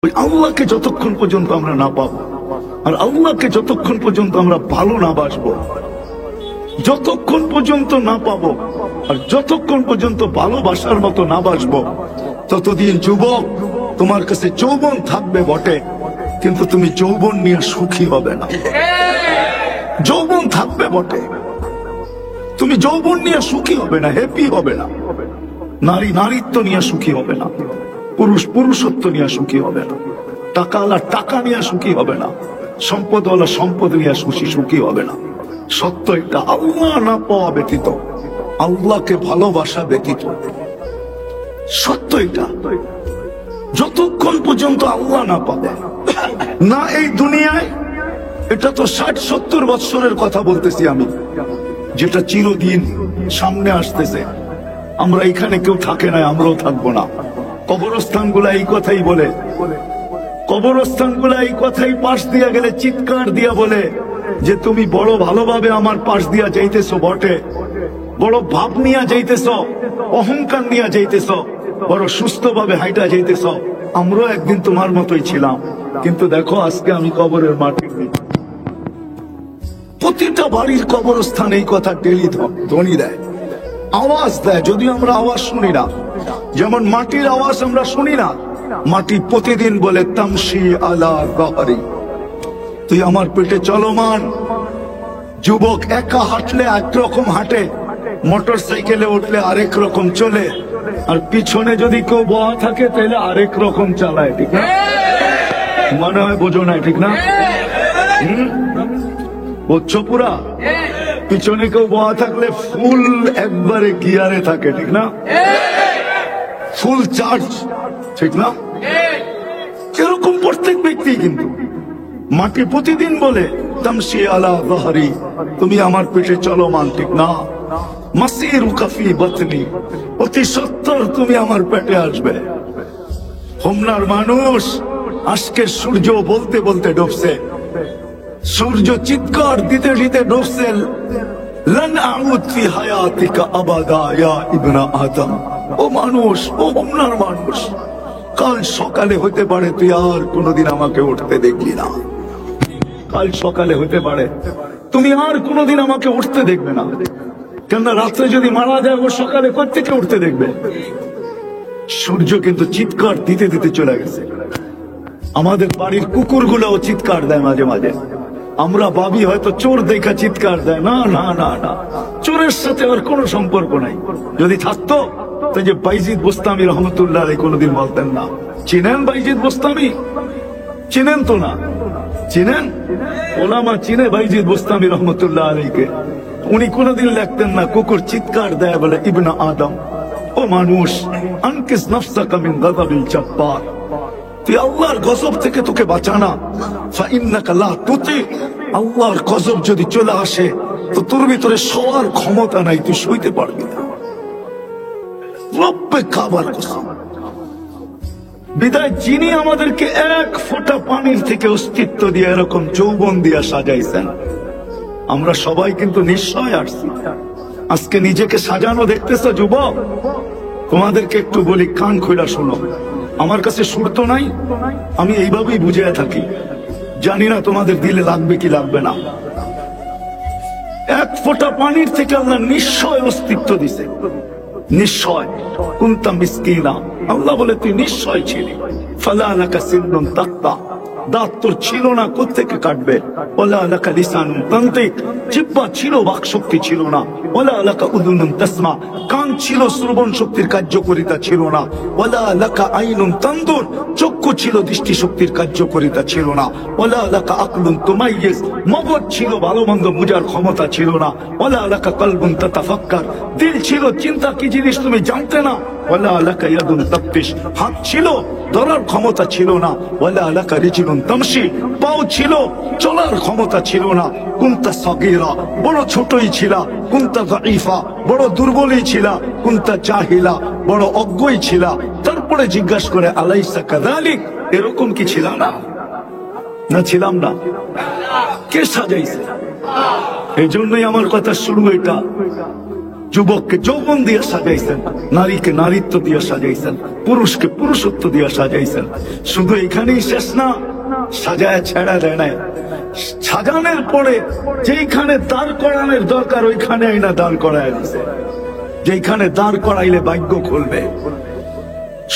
ওই আল্লাহকে যতক্ষণ পর্যন্ত আমরা না পাবো, আর আল্লাহকে যতক্ষণ পর্যন্ত আমরা ভালো না বাসবো, যতক্ষণ পর্যন্ত না পাবো আর যতক্ষণ পর্যন্ত ভালোবাসার মতো না বাসবো, ততদিন যুবক তোমার কাছে যৌবন থাকবে বটে, কিন্তু তুমি যৌবন নিয়ে সুখী হবে না। যৌবন থাকবে বটে, তুমি যৌবন নিয়ে সুখী হবে না, হ্যাপি হবে না। নারী নারীত্ব নিয়ে সুখী হবে না, পুরুষ পুরুষত্ব নিয়ে সুখী হবে না, টাকাওয়ালা টাকা নিয়ে সুখী হবে না, সম্পদওয়ালা সম্পদ নিয়ে সুখী হবে না। সত্য এটা, আল্লাহ না পাওয়া ব্যতীত, আল্লাহকে ভালোবাসা ব্যতীত, সত্য এটা। যতক্ষণ পর্যন্ত আল্লাহ না পাবে না এই দুনিয়ায়, এটা তো 60-70 বৎসরের কথা বলতেছি আমি, যেটা চিরদিন সামনে আসতেছে। আমরা এখানে কেউ থাকে না, আমরাও থাকবো না। কবরস্থান গুলা এই কথাই বলে, কবরস্থান গুলা এই কথাই পাশ দিয়া গেলে চিৎকার দিয়া বলে যে তুমি বড় ভালোভাবে আমার পাশ দিয়া যাইতেছ বটে, বড় ভাব নিয়া যাইতেছ, অহংকার নিয়া যাইতেছ, বড় সুস্থ ভাবে হাইটা যাইতেছ। আমরাও একদিন তোমার মতোই ছিলাম, কিন্তু দেখো আজকে আমি কবরের মাটির নিচে। প্রতিটা বাড়ির কবরস্থান এই কথা টেলি ধ্বনি দেয়, আওয়াজ দেয়, যদিও আমরা আওয়াজ শুনি না। যেমন মাটির আওয়াজ আমরা শুনি না, মাটি প্রতিদিন বলে তামশি আলা গাহরি, তুই আমার পেটে চলমান। যুবক একা হাঁটলে একরকম হাঁটে, মোটর সাইকেলে উঠলে আরেক রকম চলে, আর পিছনে যদি কেউ বয়া থাকে তাহলে আরেক রকম চালায়, ঠিক না? মনে হয় বোঝো না, ঠিক না? বুঝছো পুরা? পিছনে কেউ বয়া থাকলে ফুল একবারে গিয়ারে থাকে, ঠিক না? ফুল চার্জ, ঠিক না? এরকম প্রত্যেক ব্যক্তি। কিন্তু মাটি প্রতিদিন বলে তামশি আলা গাহরি, তুমি আমার পেটে চলমান, ঠিক না? মাসিরুকা ফি বাতনি, অতি সত্বর তুমি আমার পেটে আসবে। হোমনার মানুষ আজকে সূর্য বলতে বলতে ডুবছে, সূর্য চিৎকার দিতে দিতে ডুবছে, লান আউদ ফি হায়াতিকা আবাদা ইয়া ইবনা আদম। ও মানুষ, ও হোমনার মানুষ, কাল সকালে হতে পারে তুই আর কোনোদিন আমাকে উঠতে দেখলি না। কাল সকালে হতে পারে তুমি আর কোনোদিন আমাকে উঠতে দেখবে না, কেননা রাত্রে যদি মারা যায় ও সকালে কোত্থেকে উঠতে দেখবে? সূর্য কিন্তু চিৎকার দিতে দিতে চলে গেছে। আমাদের বাড়ির কুকুরগুলোও চিৎকার দেয় মাঝে মাঝে, আমরা ভাবি হয়তো চোর দেখা চিৎকার দেয়। না না না না, চোরের সাথে আর কোনো সম্পর্ক নাই। যদি থাকতো তো যে বাইজিদ বোস্তামি রহমতুল্লাহ আলাইহি কোনোদিন বলতেন না। চিনেন বাইজিদ বোস্তামি? চিনেন তো না? চিনেন? ওলামা চিনে বাইজিদ বোস্তামি রহমতুল্লাহ আলাইহিকে? উনি কোনোদিন লিখতেন না কুকুর চিৎকার দেয় বলে ইবনা আদম, ও মানুষ, আনকিস নাফসাকা মিন গাযাবিল জাব্বার, তুই আল্লাহর গজব থেকে তোকে বাঁচানা। ফাইন্নাকা লা তুতি, আল্লাহর গজব যদি চলে আসে তো তোর ভিতরে সওয়ার ক্ষমতা নাই, তুই সইতে পারবি না। রব্বে কাবার কসম। বিদায় যিনি আমাদেরকে এক ফোঁটা পানির থেকে অস্তিত্ব দিয়ে এরকম যৌবন দিয়া সাজাইছেন, আমরা সবাই কিন্তু নিশ্চয় আসছি। আজকে নিজেকে সাজানো দেখতেছো যুবক? তোমাদেরকে একটু বলি, কান খোলা শোনো। আমার কাছে সুর তো নাই, আমি এইভাবেই বুঝিয়ে থাকি, জানি না তোমাদের দিলে লাগবে কি লাগবে না। এক ফোঁটা পানির থেকে আল্লাহ নিশ্চয় অস্তিত্ব দিছে, নিশ্চয়। কুনতা মিসকিনা, আল্লাহ বলে তুই নিশ্চয় ছিলি। ফালা লাকা সিন্নুন তাক্তা, দাঁত তোর ছিল না, কোত্থেকে কাটবে? ওয়ালা লাকা লিসানুন তানতিক, জিহ্বা ছিল, বাক শক্তি ছিল না। ওয়ালা লাকা উযুনুন তাসমা, কান ছিল, শ্রবণ শক্তির কার্যকারিতা ছিল না। ওয়ালা লাকা আইনুন তানদুর, চক্ষু ছিল, দৃষ্টি শক্তির কার্যকারিতা ছিল না। ওয়ালা লাকা আকলুন তুমাইয়িজ, মগজ ছিল, ভালো মন্দ বুঝার ক্ষমতা ছিল না। ওয়ালা লাকা কলবুন তাতাফাক্কার, দিল ছিল, চিন্তা কি জিনিস তুমি জানতে না। ওয়ালা লাকা ইয়াদুন তাবতিশ, হাত ছিল, ধরার ক্ষমতা ছিল না। ওয়ালা লাকা রিজলুন তামশি, পাও ছিল, চলার ক্ষমতা ছিল না। কুনতা সাগীরা, বড় ছোটই ছিলা। কুনতা যায়ীফা, বড় দুর্বলই ছিলা। কুনতা জাহিলা, বড় অজ্ঞই ছিলা। তারপরে জিজ্ঞাসা করে আলাইসা কাযালিক, এরকম কি ছিলা না? না ছিলাম না? কে সাজাইছে? এই জন্যই আমার কথা শুরু এটা। যুবককে যৌবন দিয়ে সাজাইছেন, নারীকে নারীত্ব দিয়ে সাজাইছেন, পুরুষকে পুরুষত্ব দিয়ে সাজাইছেন। শুধু এখানেই শেষ না, সাজায় ছেড়া দেয় নাই। সাজানোর পরে যেইখানে দাঁড় করানোর দরকার ওইখানে আইনা দাঁড় করায় দিছে। যেখানে দাঁড় করাইলে ভাগ্য খুলবে।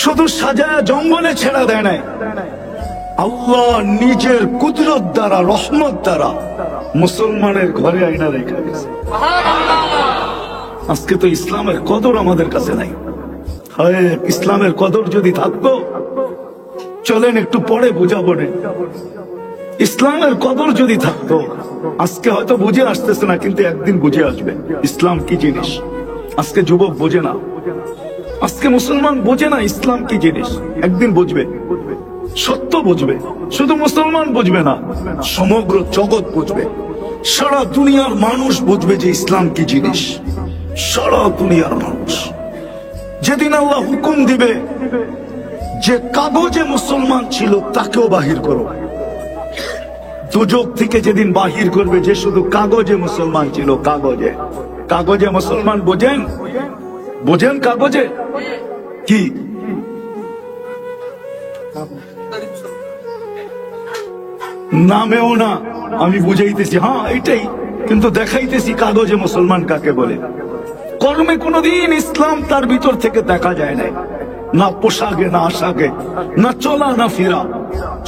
শুধু সাজায় জঙ্গলে ছেড়া দেয় নাই, আল্লাহ নিজের কুদরত দ্বারা, রহমত দ্বারা মুসলমানের ঘরে আইনা রেখে দিয়েছে। আজকে তো ইসলামের কদর আমাদের কাছে নাই। হয় ইসলামের কদর যদি থাকতো, চলেন একটু পরে বুঝাবো। ইসলামের কদর যদি থাকতো, আজকে হয়তো বুঝে আসতেছে না, কিন্তু একদিন বুঝে আসবে ইসলাম কি জিনিস। আজকে যুবক বোঝে না, আজকে মুসলমান বোঝে না ইসলাম কি জিনিস। একদিন বুঝবে, সত্য বুঝবে। শুধু মুসলমান বুঝবে না, সমগ্র জগৎ বুঝবে। সারা দুনিয়ার মানুষ বুঝবে যে ইসলাম কি জিনিস। সারা দুনিয়ার মানুষ যেদিন আল্লাহ হুকুম দিবে যে কাগজে মুসলমান ছিল তাকেও বাহির করো, দুজক থেকে যেদিন বাহির করবে যে শুধু কাগজে মুসলমান ছিল। কাগজে, কাগজে মুসলমান বোঝেন? বোঝেন কাগজে কি? নামেও না, আমি বুঝাইতেছি, হ্যাঁ এটাই, কিন্তু দেখাইতেছি কাগজে মুসলমান কাকে বলে। কর্মে কোনদিন ইসলাম তার ভিতর থেকে দেখা যায় না, না পোশাকে, না আশাকে, না চলা, না ফেরা।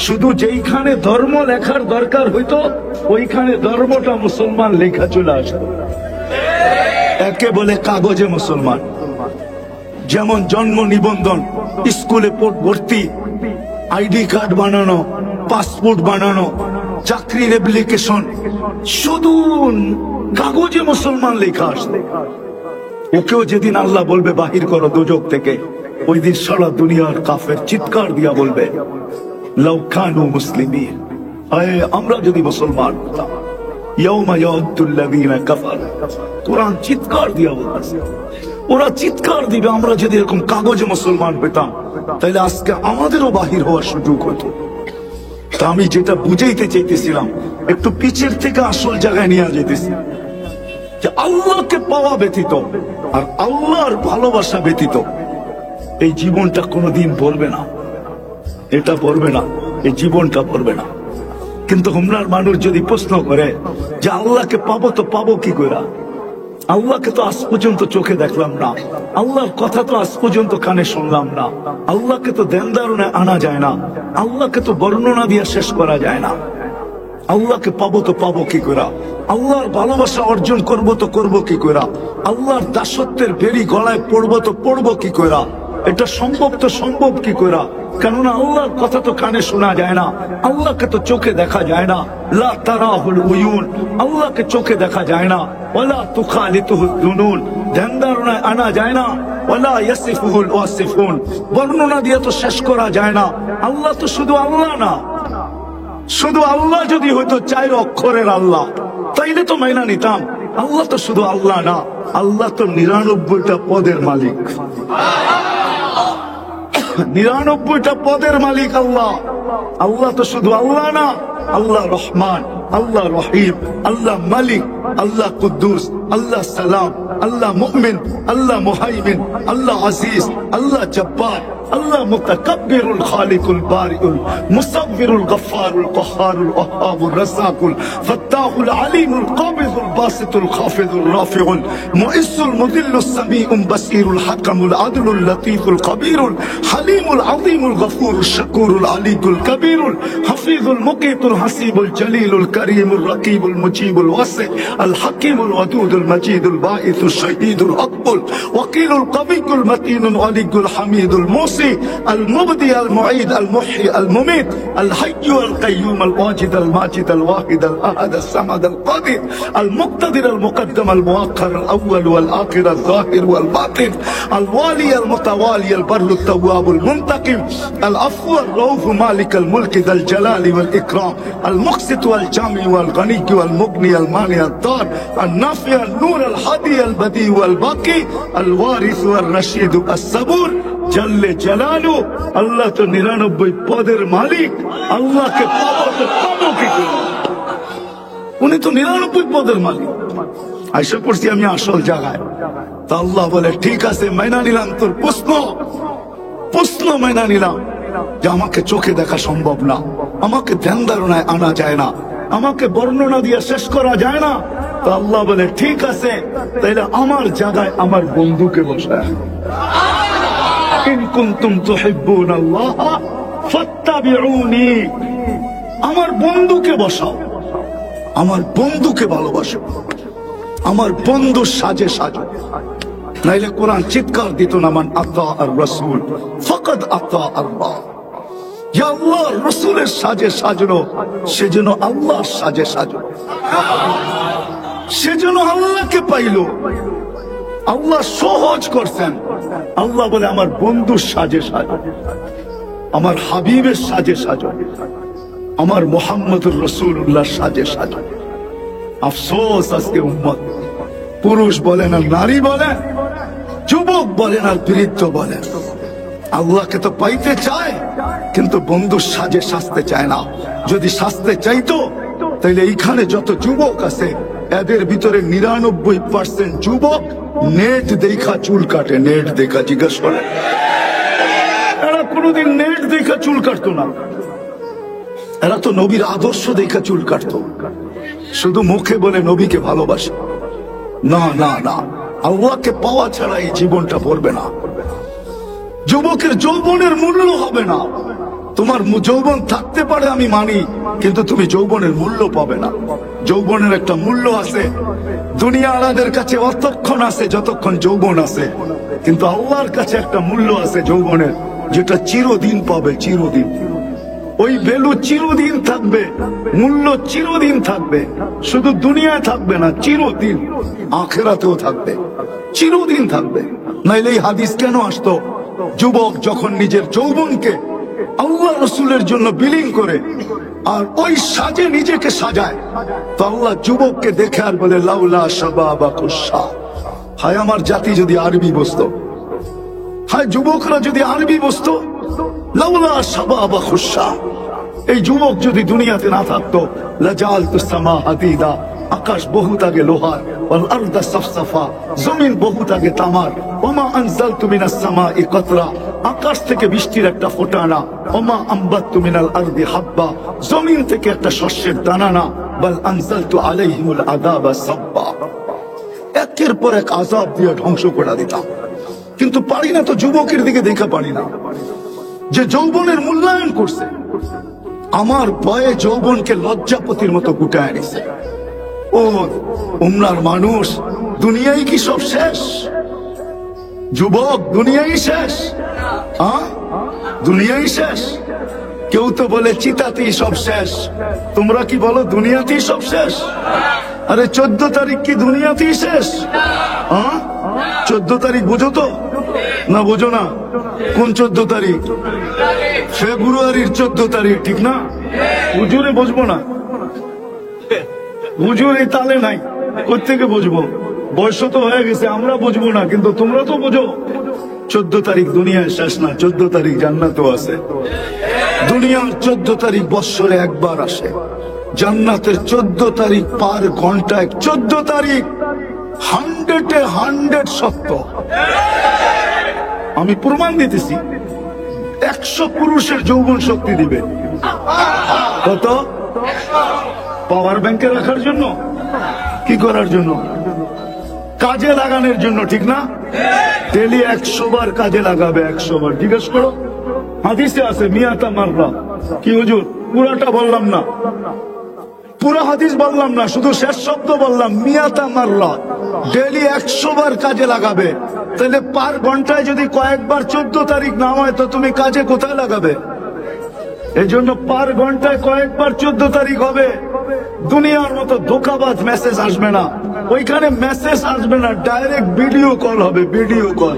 শুধু যেইখানে ধর্ম লেখার দরকার হইতো ওইখানে ধর্মটা মুসলমান লেখা চলে আসতো। একে বলে কাগজে মুসলমান। যেমন জন্ম নিবন্ধন, স্কুলে ভর্তি, আইডি কার্ড বানানো, পাসপোর্ট বানানো, চাকরির অ্যাপ্লিকেশন, শুধু কাগজে মুসলমান লেখা আসতো। ওকেও যেদিন আল্লাহ বলবে বাহির করো দুজক থেকে, ওই দিন সারা দুনিয়ার কাফের চিৎকার দিয়া বলবে লাউ কানু মুসলিমিন, আয় আমরা যদি মুসলমান হতাম। ইয়াউমা ইয়াউদ্দুল্লাযীনা কাফারু, কুরআন চিৎকার দিয়া বলতেছে, ওরা চিৎকার দিবে আমরা যদি এরকম কাগজে মুসলমান পেতাম, তাহলে আজকে আমাদেরও বাহির হওয়ার সুযোগ হতো। তা আমি যেটা বুঝাইতে চাইতেছিলাম, একটু পিছের থেকে আসল জায়গায় নিয়ে যেতেছি, যে আল্লাহকে পাওয়া ব্যতীত আর আল্লাহর ভালোবাসা ব্যতীত এই জীবনটা কোনোদিন বলবে না। এটা বলবে না, এই জীবনটা বলবে না। কিন্তু হুমনার মানুষ যদি প্রশ্ন করে যে আল্লাহকে পাবো তো পাবো কি করে? আল্লাহকে তো আজ পর্যন্ত চোখে দেখলাম না, আল্লাহর কথা তো আজ পর্যন্ত কানে শুনলাম না, আল্লাহকে তো ধ্যান ধারণায় আনা যায় না, আল্লাহকে তো বর্ণনা দিয়ে শেষ করা যায় না। আল্লাহকে পাবো তো পাবো কি করে? আল্লাহর ভালোবাসা অর্জন করবো তো করবো কি করে? আল্লাহর দাসত্বের বেড়ি গলায় পড়বো তো পড়বো কি করে? এটা সম্ভব তো সম্ভব কি করে? কেননা আল্লাহর কথা তো কানে শোনা যায় না, আল্লাহকে তো চোখে দেখা যায় না। লা তারাহুল উয়ুন, আল্লাহকে চোখে দেখা যায় না। ওয়ালা তুখালিতুহুল জুনুন, ধ্যান ধারণায় আনা যায় না। ওয়ালা ইয়াসিফুহুল ওয়াসিফুন, বর্ণনা দিয়ে তো শেষ করা যায় না। আল্লাহ তো শুধু আল্লাহ না। শুধু আল্লাহ যদি হয়তো 4 অক্ষরের আল্লাহ, তাইলে তো মাইনা নিতাম। আল্লাহ তো শুধু আল্লাহ না, আল্লাহ তো 99টা পদের মালিক। 99টা পদের মালিক আল্লাহ। আল্লাহ তো শুধু আল্লাহ না, আল্লাহ রহমান, আল্লাহ রহিম, আল্লাহ মালিক, আল্লাহ কুদ্দুস, আল্লাহ সালাম, আল্লাহ মুমিন, আল্লাহ মুহাইমিন, আল্লাহ আজিজ, আল্লাহ জব্বার, আল্লাহ মুতাকাব্বিরুল খালিকুল বারিউল মুসাব্বিরুল গফফারুল কহ্হারুল ওয়াহ্হাবুর রাজ্জাকুল ফাত্তাহুল আলিমুল কাবিদুল বাসিতুল খাফিদুর রাফিউল মুইসুল মুদিল্লুস সামিউম বাসিরুল হাকামুল আদলুল লতীফুল কবিরুল হালিমুল আযীমুল গফুরুশ শাকুরুল আলিকুল কবিরুল হাফিজুল মুকিতুল হাসিবুল জলিলুল করিমুল রকিবুল মুজিবুল ওয়াসি আল হাকিমুল ওয়াদুদুল মজিদুল বাঈসুশ শহীদুল আকবুল ওয়াকিলুল কবিকুল মতিনুল ওয়ালিকুল হামিদুল মুসি المبدي المعيد المحيي المميت الحي القيوم الواجد الماجد الواحد الأحد الصمد القادر المقتدر المقدم المؤخر الأول والآخر الظاهر والباطن الوالي المتوالي البر التواب المنتقم العفو الرؤوف مالك الملك ذا الجلال والإكرام المقسط والجامع والغني والمغني المانع الضار النافع النور الهادي البديع والباقي الوارث والرشيد الصبور জাল্লে জালালু। আল্লাহ তো 99 পদের মালিক। আল্লাহকে পাবো তো পাবো কি করে? উনি তো 99 পদের মালিক। আইসা পড়ছি আমি আসল জায়গায়। তা আল্লাহ বলে ঠিক আছে, মাইনা নিলাম তোর প্রশ্ন মাইনা নিলাম যে আমাকে চোখে দেখা সম্ভব না, আমাকে ধ্যান ধারণায় আনা যায় না, আমাকে বর্ণনা দিয়ে শেষ করা যায় না। তো আল্লাহ বলে ঠিক আছে, তাইলে আমার জায়গায় আমার বন্ধুকে বসায়। ইন কুনতুম তুহিব্বুনাল্লাহ ফাত্তাবিউনি, আমার বন্ধুকে বসাও, আমার বন্ধুকে ভালোবাসো, আমার বন্ধুর সাজে সাজো। নাইলে কোরআন চিৎকার দিত না, মান আতা আর রাসূল ফাকাদ আতা আল্লাহ। যে আল্লাহ রাসূলের সাজে সাজলো সেজন্য আল্লাহর সাজে সাজলো, সেজন্য আল্লাহকে পাইলো। আল্লাহ সহজ করছেন। আল্লাহ বলে আমার বন্ধুর সাজে সাজো, আমার হাবিবের সাজে সাজো, আমার মুহাম্মদুর রাসূলুল্লাহর সাজে সাজো। আফসোস আজকে উম্মত, পুরুষ বলেন আর নারী বলেন, যুবক বলেন আর বৃদ্ধ বলেন, আল্লাহকে তো পাইতে চায় কিন্তু বন্ধুর সাজে সাজতে চায় না। যদি সাজতে চাইতো তাহলে এইখানে যত যুবক আছে এদের ভিতরে 99% যুবক নেট দেখা চুল কাটে। নেট দেখা জিজ্ঞাসা করে, এরা কোনোদিন নেট দেখা চুল কাটতো না। এরা তো নবীর আদর্শ দেখা চুল কাটতো, শুধু মুখে বলে নবীকে ভালোবাসে। না না না, আল্লাহকে পাওয়া ছাড়া এই জীবনটা ভরবে না। যুবকের যৌবনের মূল্য হবে না। তোমার যৌবন থাকতে পারে আমি মানি, কিন্তু তুমি যৌবনের মূল্য পাবে না। যৌবনের একটা মূল্য আছে। দুনিয়া আলাদের কাছে অতক্ষণ আছে যতক্ষণ যৌবন আছে, কিন্তু আল্লাহর কাছে একটা মূল্য আছে যৌবনের, যেটা চিরদিন পাবে। চিরদিন ওই ভ্যালু চিরদিন থাকবে, মূল্য চিরদিন থাকবে। শুধু দুনিয়ায় থাকবে না, চিরদিন আখিরাতেও থাকবে, চিরদিন থাকবে। নাইলে এই হাদিস কেন আসতো? যুবক যখন নিজের যৌবনকে আল্লাহ রাসূলের জন্য বিলীন করে আর ওই সাজে নিজেকে সাজায়, তো আল্লাহ যুবককে দেখে আর বলে লাউলা শাবাবাকুশা, হায় আমার জাতি যদি আরবি বসতো, হায় যুবকরা যদি আরবি বসতো, লাউলা শাবাবাকুশা, এই যুবক যদি দুনিয়াতে না থাকতো, লাজালতুস সামা হাদিদা, আকাশ বহুত আগে লোহার, ওয়াল আরদা সাফসাফা, জমিন বহুত আগে তামার, ওমা আনজালতু মিনাস সামাই কাতরা, আকাশ থেকে বৃষ্টির একটা ফোঁটা না, ওমা আম্বাততু মিনাল আরদি হাব্বা, জমিন থেকে একটা শস্যের দানা না, বাল আনজালতু আলাইহিমুল আযাবা সাব্বা, একের পর এক আযাব দিয়ে ধ্বংস করে দিতাম। কিন্তু পারি না তো, যুবকের দিকে দেখা পারি না যে যৌবনের মূল্যায়ন করছে। আমার ভয়ে যৌবনকে লজ্জাপতির মতো গুটায় নিছে। ও উমরার মানুষ, দুনিয়ায় কি সব শেষ? যুবক, দুনিয়াই শেষ? দুনিয়াই শেষ? কেউ তো বলে চিতাতেই সব শেষ, তোমরা কি বলো দুনিয়াতেই সব শেষ? আরে 14 তারিখ কি দুনিয়াতেই শেষ? 14 তারিখ বুঝো তো না? বুঝো না? কোন 14 তারিখ? ফেব্রুয়ারির 14 তারিখ, ঠিক না? হুজুরে বুঝবো না, হুজুর এই তালে নাই, কোত্থেকে বুঝবো? বয়স তো হয়ে গেছে, আমরা বুঝবো না, কিন্তু তোমরা তো বুঝো। 14 তারিখ দুনিয়ায় শেষ না, 14 তারিখ জান্নাতও আছে। দুনিয়ার 14 তারিখ বৎসরে একবার আসে, জান্নাতের 14 তারিখ পার ঘন্টায় 14 তারিখ 100 সত্য। আমি প্রমাণ দিতেছি। 100 পুরুষের যৌবন শক্তি দিবে। কত? পাওয়ার ব্যাংকে রাখার জন্য? কি করার জন্য? কাজে লাগানোর জন্য, ঠিক না? ডেলি 100 বার কাজে লাগাবে, 100 বার। জিজ্ঞেস করো, হাদিসে আছে মিয়াতা মাররা। কি হুজুর? পুরাটা বললাম না, পুরা হাদিস বললাম না, শুধু শেষ শব্দ বললাম, মিয়াতা মাররা। ডেলি 100 বার কাজে লাগাবে। তাহলে পার ঘন্টায় যদি কয়েকবার 14 তারিখ না হয়, তো তুমি কাজে কোথায় লাগাবে? এই জন্য পার ঘন্টায় কয়েকবার 14 তারিখ হবে। দুনিয়ার মতো ধোকাবাজ মেসেজ আসবে না, ওইখানে মেসেজ আসবে না, ডাইরেক্ট ভিডিও কল হবে। ভিডিও কল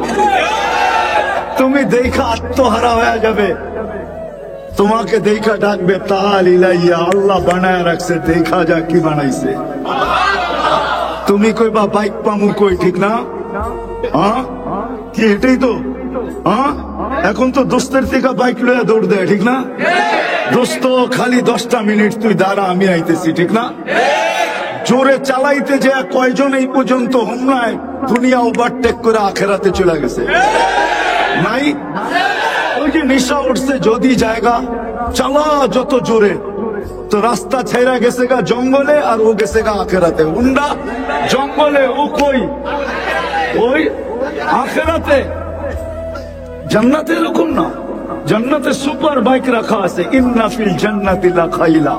তুমি দেখা আত্মহারা হয়ে যাবে। তোমাকে দেখা ডাকবে, তাল ইলাইয়া, আল্লাহ বানায় রাখছে, দেখা যা কি বানাইছে। তুমি কইবা বাইক পামু কই, ঠিক না? কি এটাই তো? এখন তো দোস্তের থেকে বাইক লইয়া দৌড় দেয়, ঠিক না? দোস্ত খালি 10টা মিনিট তুই দাঁড়া, আমি আইতেছি, ঠিক না? জোরে চালাইতে যে কয়জন এই পর্যন্ত হোমনায় দুনিয়া ওভারটেক করে আখেরাতে চলে গেছে নাই? ওই যে নেশা উঠছে যদি জায়গা চালা যত জোরে, তো রাস্তা ছেড়া গেছে গা জঙ্গলে আর ও গেছে গা আখেরাতে। হুন্ডা জঙ্গলে, ও কই ওই আখেরাতে। জান্নাতে এরকম না, জান্নাতে সুপার বাইক রাখা আছে, ইন্না ফিল জান্নাতি লাখাইলা,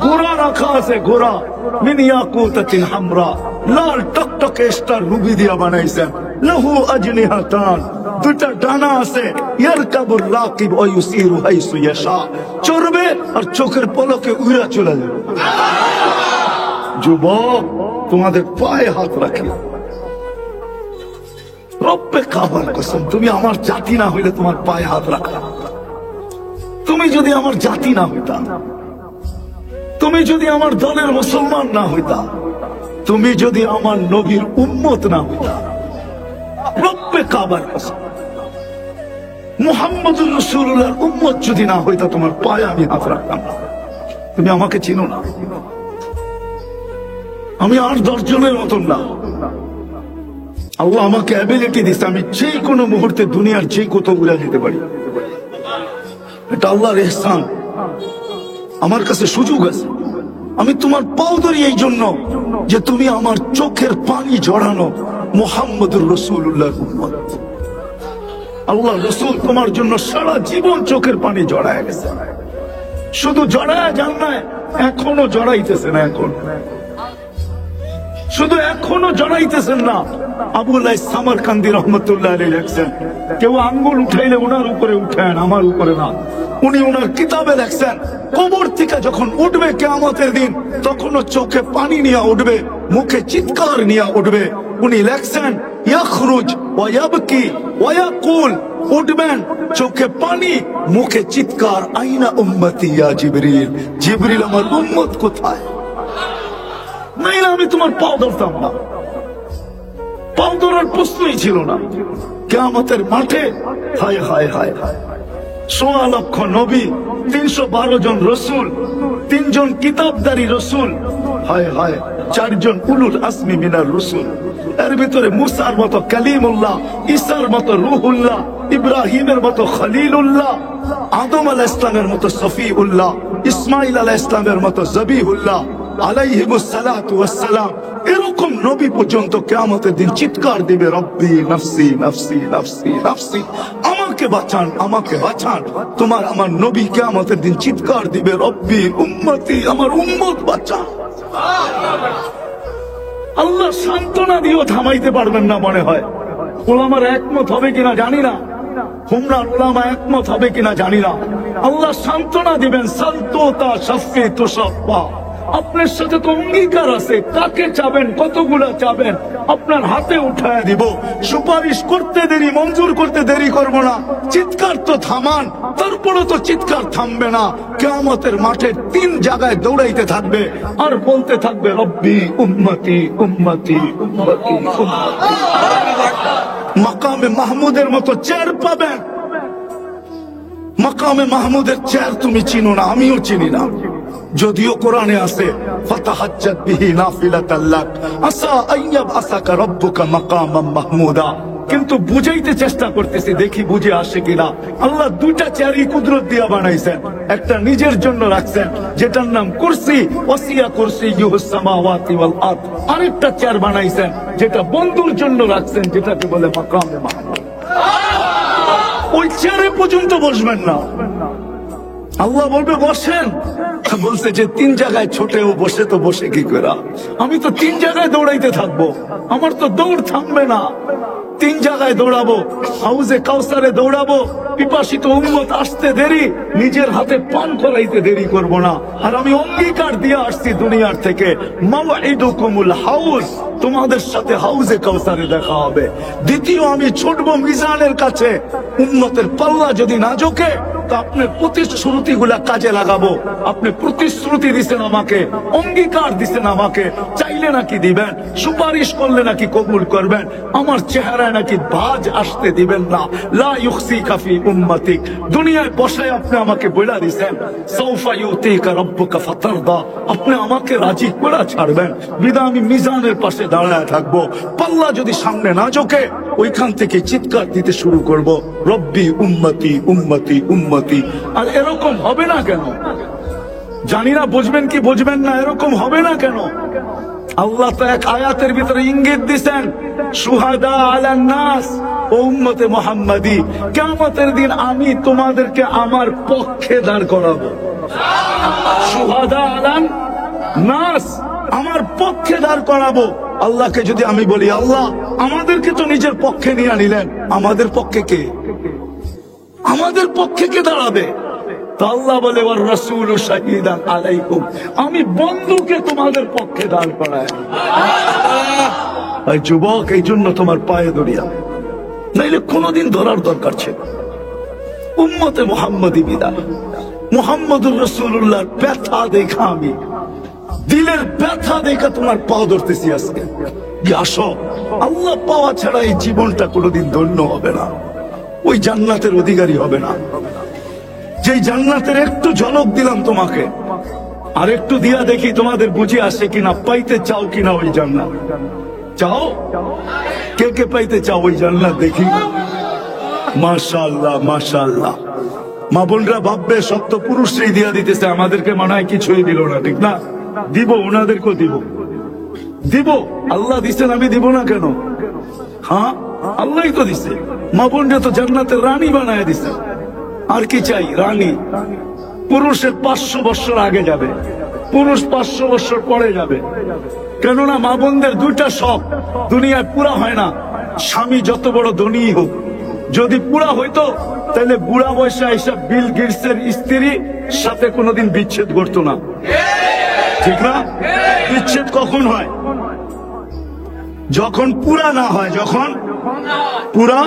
ঘোড়া রাখা আছে, ঘোড়া মিন ইয়াকুতাতিন হামরা, লাল টকটকে স্টার রুবি দিয়া বানাইছেন। লাহু আজনিহাতান, দুটা ডানা আছে, ইয়ারকাবুর রাকিব ওয়া ইউসিরু হাইসু ইয়াশা, চড়বে আর চোখের পলকে উড়া চলে যাবে। যুবক, তোমাদের পায়ে হাত রাখি, রব্বে কাবার কসম, তুমি আমার জাতি না হইলে তোমার পায়ে হাত রাখা। তুমি যদি আমার জাতি না হইতা, তুমি যদি আমার দলের মুসলমান না হইতা, তুমি যদি আমার নবীর উম্মত না হইতা, রব্বে কাবার কসম, মুহাম্মদুর রাসূলুল্লাহর উম্মত যদি না হইতা, তোমার পায়ে আমি হাত রাখতাম না। তুমি আমাকে চিনো না, আমি 8-10 জনের মতন না। আল্লাহ আমাকে অ্যাবিলিটি দিচ্ছে, আমি যে কোনো মুহূর্তে দুনিয়ার যে কোথাও উড়ে যেতে পারি। এটা আল্লাহর ইহসান, আমার কাছে সুযোগ আছে। আমি তোমার পাও ধরি এই জন্য যে তুমি আমার চোখের পানি ঝরানো মুহাম্মদুর রাসূলুল্লাহর উম্মত। আল্লাহ রাসূল তোমার জন্য সারা জীবন চোখের পানি জড়ায় গেছে, শুধু জড়ায় যান না, এখনো জড়াইতেছে না, এখন শুধু এখনো জড়াইতেছেন না। আবুল সামারকান্দি রহমতুল্লাহ আলাইহি লেখছেন, কেউ আঙ্গুল উঠাইলে ওনার উপরে উঠেন, আমার উপরে না। উনি ওনার কিতাবে লেখছেন, কবর থেকে যখন উঠবে কিয়ামতের দিন, তখনও চোখে পানি নিয়ে উঠবে, মুখে চিৎকার নিয়ে উঠবে। উনি লেখছেন, ইয়াখরুজ ওয়া ইয়াবকি ওয়া ইয়াকুল, উঠবেন চোখে পানি, মুখে চিৎকার, আইনা উম্মতি ইয়া জিবরিল, জিবরিল আমার উম্মত কোথায়? নাই না, আমি তোমার পাও ধরতাম না, পাও ধরার প্রশ্নই ছিল না। কিয়ামতের মাঠে হায় হায় হায় হায়, ১৬ লক্ষ নবী, ৩১২ জন রসুল, ৩ জন কিতাবদারি রসুল, হায় হায় 4 জন উলুল আসমি মিনার রসুল। এর ভিতরে মুসার মতো কালিমুল্লাহ, ঈসার মতো রুহুল্লাহ, ইব্রাহিমের মতো খলিলুল্লাহ, আদম আলাইহিস সালামের মতো সফিউল্লাহ, ইসমাইল আলাইহিস সালামের মতো জবিহুল্লাহ আলাইহিমুস সালাতু ওয়াস সালাম। এরকম নবী পর্যন্ত কিয়ামতের দিন চিৎকার দিবে, রব্বি নাফসি নাফসি নাফসি নাফসি, আমাকে বাঁচান আমাকে বাঁচান। তোমার আমার নবী কিয়ামতের দিন চিৎকার দিবে, রব্বি উম্মতি, আমার উম্মত বাঁচান। আল্লাহ সান্ত্বনা দিয়েও থামাইতে পারবেন না মনে হয়। উলামার একমত হবে কিনা জানি না, হুমরার উলামা একমত হবে কিনা জানি না। আল্লাহ সান্ত্বনা দিবেন, সালতোতা শাফি তুশাফা, আপনার সাথে তো অঙ্গীকার আছে, কাকে চাবেন, কতগুলা চাবেন, আপনার হাতে উঠায় দিব। সুপারিশ করতে দেরি, মঞ্জুর করতে দেরি করব না। চিৎকার তো থামান, তারপরও তো চিৎকার থামবে না। কিয়ামতের মাঠে 3 জায়গায় দৌড়াইতে থাকবে আর বলতে থাকবে, রব্বি উম্মতি উম্মতি উম্মতি উম্মতি। মাকামে মাহমুদের মতো চেয়ার পাবেন। মাকামে মাহমুদের চেয়ার তুমি চিনো না, আমিও চিনি না, যদিও কোরআনে আছে, ফাতাহাজ্জাত বিহি নাফিলাতাল লাক আসা আইয়াব আসাকা রাব্বুকা মাকামাম মাহমুদা। কিন্তু বুঝাইতে চেষ্টা করতেছি, দেখি বুঝে আসে কিনা। আল্লাহ 2টা চেয়ারই কুদরত দিয়া বানাইছেন, একটা নিজের জন্য রাখছেন যেটার নাম কুরসি, ওয়াসিয়া কুরসিয়ুহুস সামাওয়াতি ওয়াল আরদ। আরেকটা চেয়ার বানাইছেন যেটা বন্ধুর জন্য রাখছেন, যেটাকে বলে মাকামে মাহমুদ। ওই চেয়ারে পর্যন্ত বসবেন না। আল্লাহ বলবে বসেন, বলছে যে 3 জায়গায় ছোটেও বসে, তো বসে কি করে? আমি তো 3 জায়গায় দৌড়াইতে থাকবো, আমার তো দৌড় থামবে না। 3 জায়গায় দৌড়াবো, হাউজে কাউসারে দৌড়াবো, পিপাসিত উম্মত আসতে দেরি, নিজের হাতে পান করাইতে দেরি করব না। আর আমি অঙ্গীকার দিয়ে আসছি দুনিয়ার থেকে, মাওঈদুকুমুল হাউজ, তোমাদের সাথে হাউজে কাউসারে দেখা হবে। দ্বিতীয়, আমি ছুটবো মিজানের কাছে, উম্মতের পাল্লা যদি না ঝোঁকে তো আপনার প্রতিশ্রুতি গুলা কাজে লাগাবো। আপনি প্রতিশ্রুতি দিচ্ছেন আমাকে, অঙ্গীকার দিচ্ছেন আমাকে, চাইলে নাকি দিবেন, সুপারিশ করলে নাকি কবুল করবেন, আমার চেহারায় নাকি ভাঁজ আসতে দিবেন না। লা ইউখসিকা ফি উম্মতিক, দুনিয়ায় বসায় আপনি আমাকে বলে দিচ্ছেন সাউফা ইউতিকা রাব্বুকা ফাতারদা, আপনি আমাকে রাজি করে ছাড়বেন। বিদা আমি মিজানের পাশে দাঁড়ায় থাকবো, পাল্লা যদি সামনে না ঝোঁকে ওইখান থেকে চিৎকার দিতে শুরু করব, রব্বি উম্মতি উম্মতি উম্মতি। আর এরকম হবে না কেন? জানি না বুঝবেন কি বুঝবেন না, এরকম হবে না কেন? আল্লাহ তো এক আয়াতের ভিতরে ইঙ্গিত দিছেন, শুহাদা আলান নাস, ও উম্মতে মুহাম্মাদি, কিয়ামতের দিন আমি তোমাদেরকে আমার পক্ষে দাঁড় করাবো। শুহাদা আলান নাস, আমার পক্ষে দাঁড় করাবো। আল্লাহকে যদি আমি বলি, আল্লাহ আমাদেরকে তো নিজের পক্ষে নিয়ে নিলেন, আমাদের পক্ষে কে? আমাদের পক্ষে কে দাঁড়াবে? তো আল্লাহ বলে, ওয়ার রাসূলু শাহীদান আলাইকুম, আমি বন্ধুকে তোমাদের পক্ষে দাঁড় করাই। এই যুবক, এই জন্য তোমার পায়ে দড়িয়া, নাইলে কোনদিন ধরার দরকার ছিল। উম্মতে মুহাম্মাদি বিদায়, মুহাম্মদুর রাসূলুল্লাহর ব্যথা দেখা, আমি দিলের ব্যথা দেখা তোমার পা ধরতেছি আজকে। আসো, আল্লাহ পাওয়া ছাড়া এই জীবনটা কোনোদিন ধন্য হবে না, ওই জান্নাতের অধিকারী হবে না। যেই জান্নাতের একটু ঝলক দিলাম তোমাকে, আর একটু দিয়া দেখি তোমাদের বুঝে আসে কিনা, পাইতে চাও কিনা ওই জান্নাত? চাও? কে কে পাইতে চাও ওই জান্নাত? দেখি। মাশাআল্লাহ মাশাআল্লাহ। মা বোনরা ভাববে সব তো পুরুষই দিয়া দিতেছে, আমাদেরকে মনে হয় কিছুই দিল না, ঠিক না? দিব, ওনাদেরকেও দিব, দিব। আল্লাহ দিচ্ছেন, আমি দিব না কেন? হ্যাঁ, আল্লাহই তো দিচ্ছে। মা বোনরা তো জান্নাতের রানী বানায় দিচ্ছে। আর কি চাই? রানী। পুরুষের 500 বছর আগে যাবে, পুরুষ 500 বছর পরে যাবে। কেননা মা বোনদের দুইটা শখ দুনিয়ায় পুরা হয় না। স্বামী যত বড় ধনী হোক, যদি পুরা হইতো তাহলে বুড়া বয়সে এসব বিল গেটসের স্ত্রী সাথে কোনোদিন বিচ্ছেদ করতো না, ঠিক না? বিচ্ছেদ কখন হয়? যখন পুরা না হয়, যখন পুরা।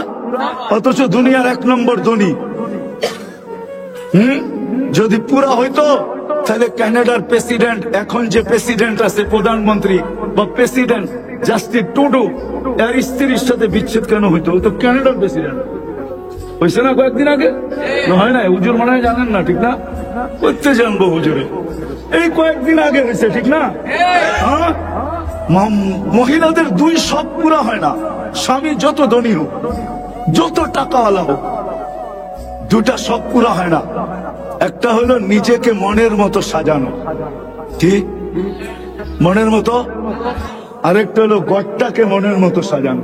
অথচ দুনিয়ার 1 নম্বর ধনী। যদি পুরা হইতো তাহলে কানাডার প্রেসিডেন্ট, এখন যে প্রেসিডেন্ট আছে, প্রধানমন্ত্রী বা প্রেসিডেন্ট জাস্টিন ট্রুডো, এর স্ত্রীর সাথে বিচ্ছেদ কেন হইতো? ও তো কানাডার প্রেসিডেন্ট। হয়েছে না কয়েকদিন আগে? হয় না? হুজুর মনে হয় জানেন না, ঠিক না? করতে জানবো হুজুরে, এই কয়েকদিন আগে হয়েছে, ঠিক না? হ্যাঁ, মহিলাদের 2 শখ পুরা হয় না। স্বামী যত ধনী হোক, যত টাকাওয়ালা হোক, 2টা শখ পুরা হয় না। একটা হলো নিজেকে মনের মতো সাজানো, ঠিক মনের মতো, আরেকটা হলো ঘরটাকে মনের মতো সাজানো।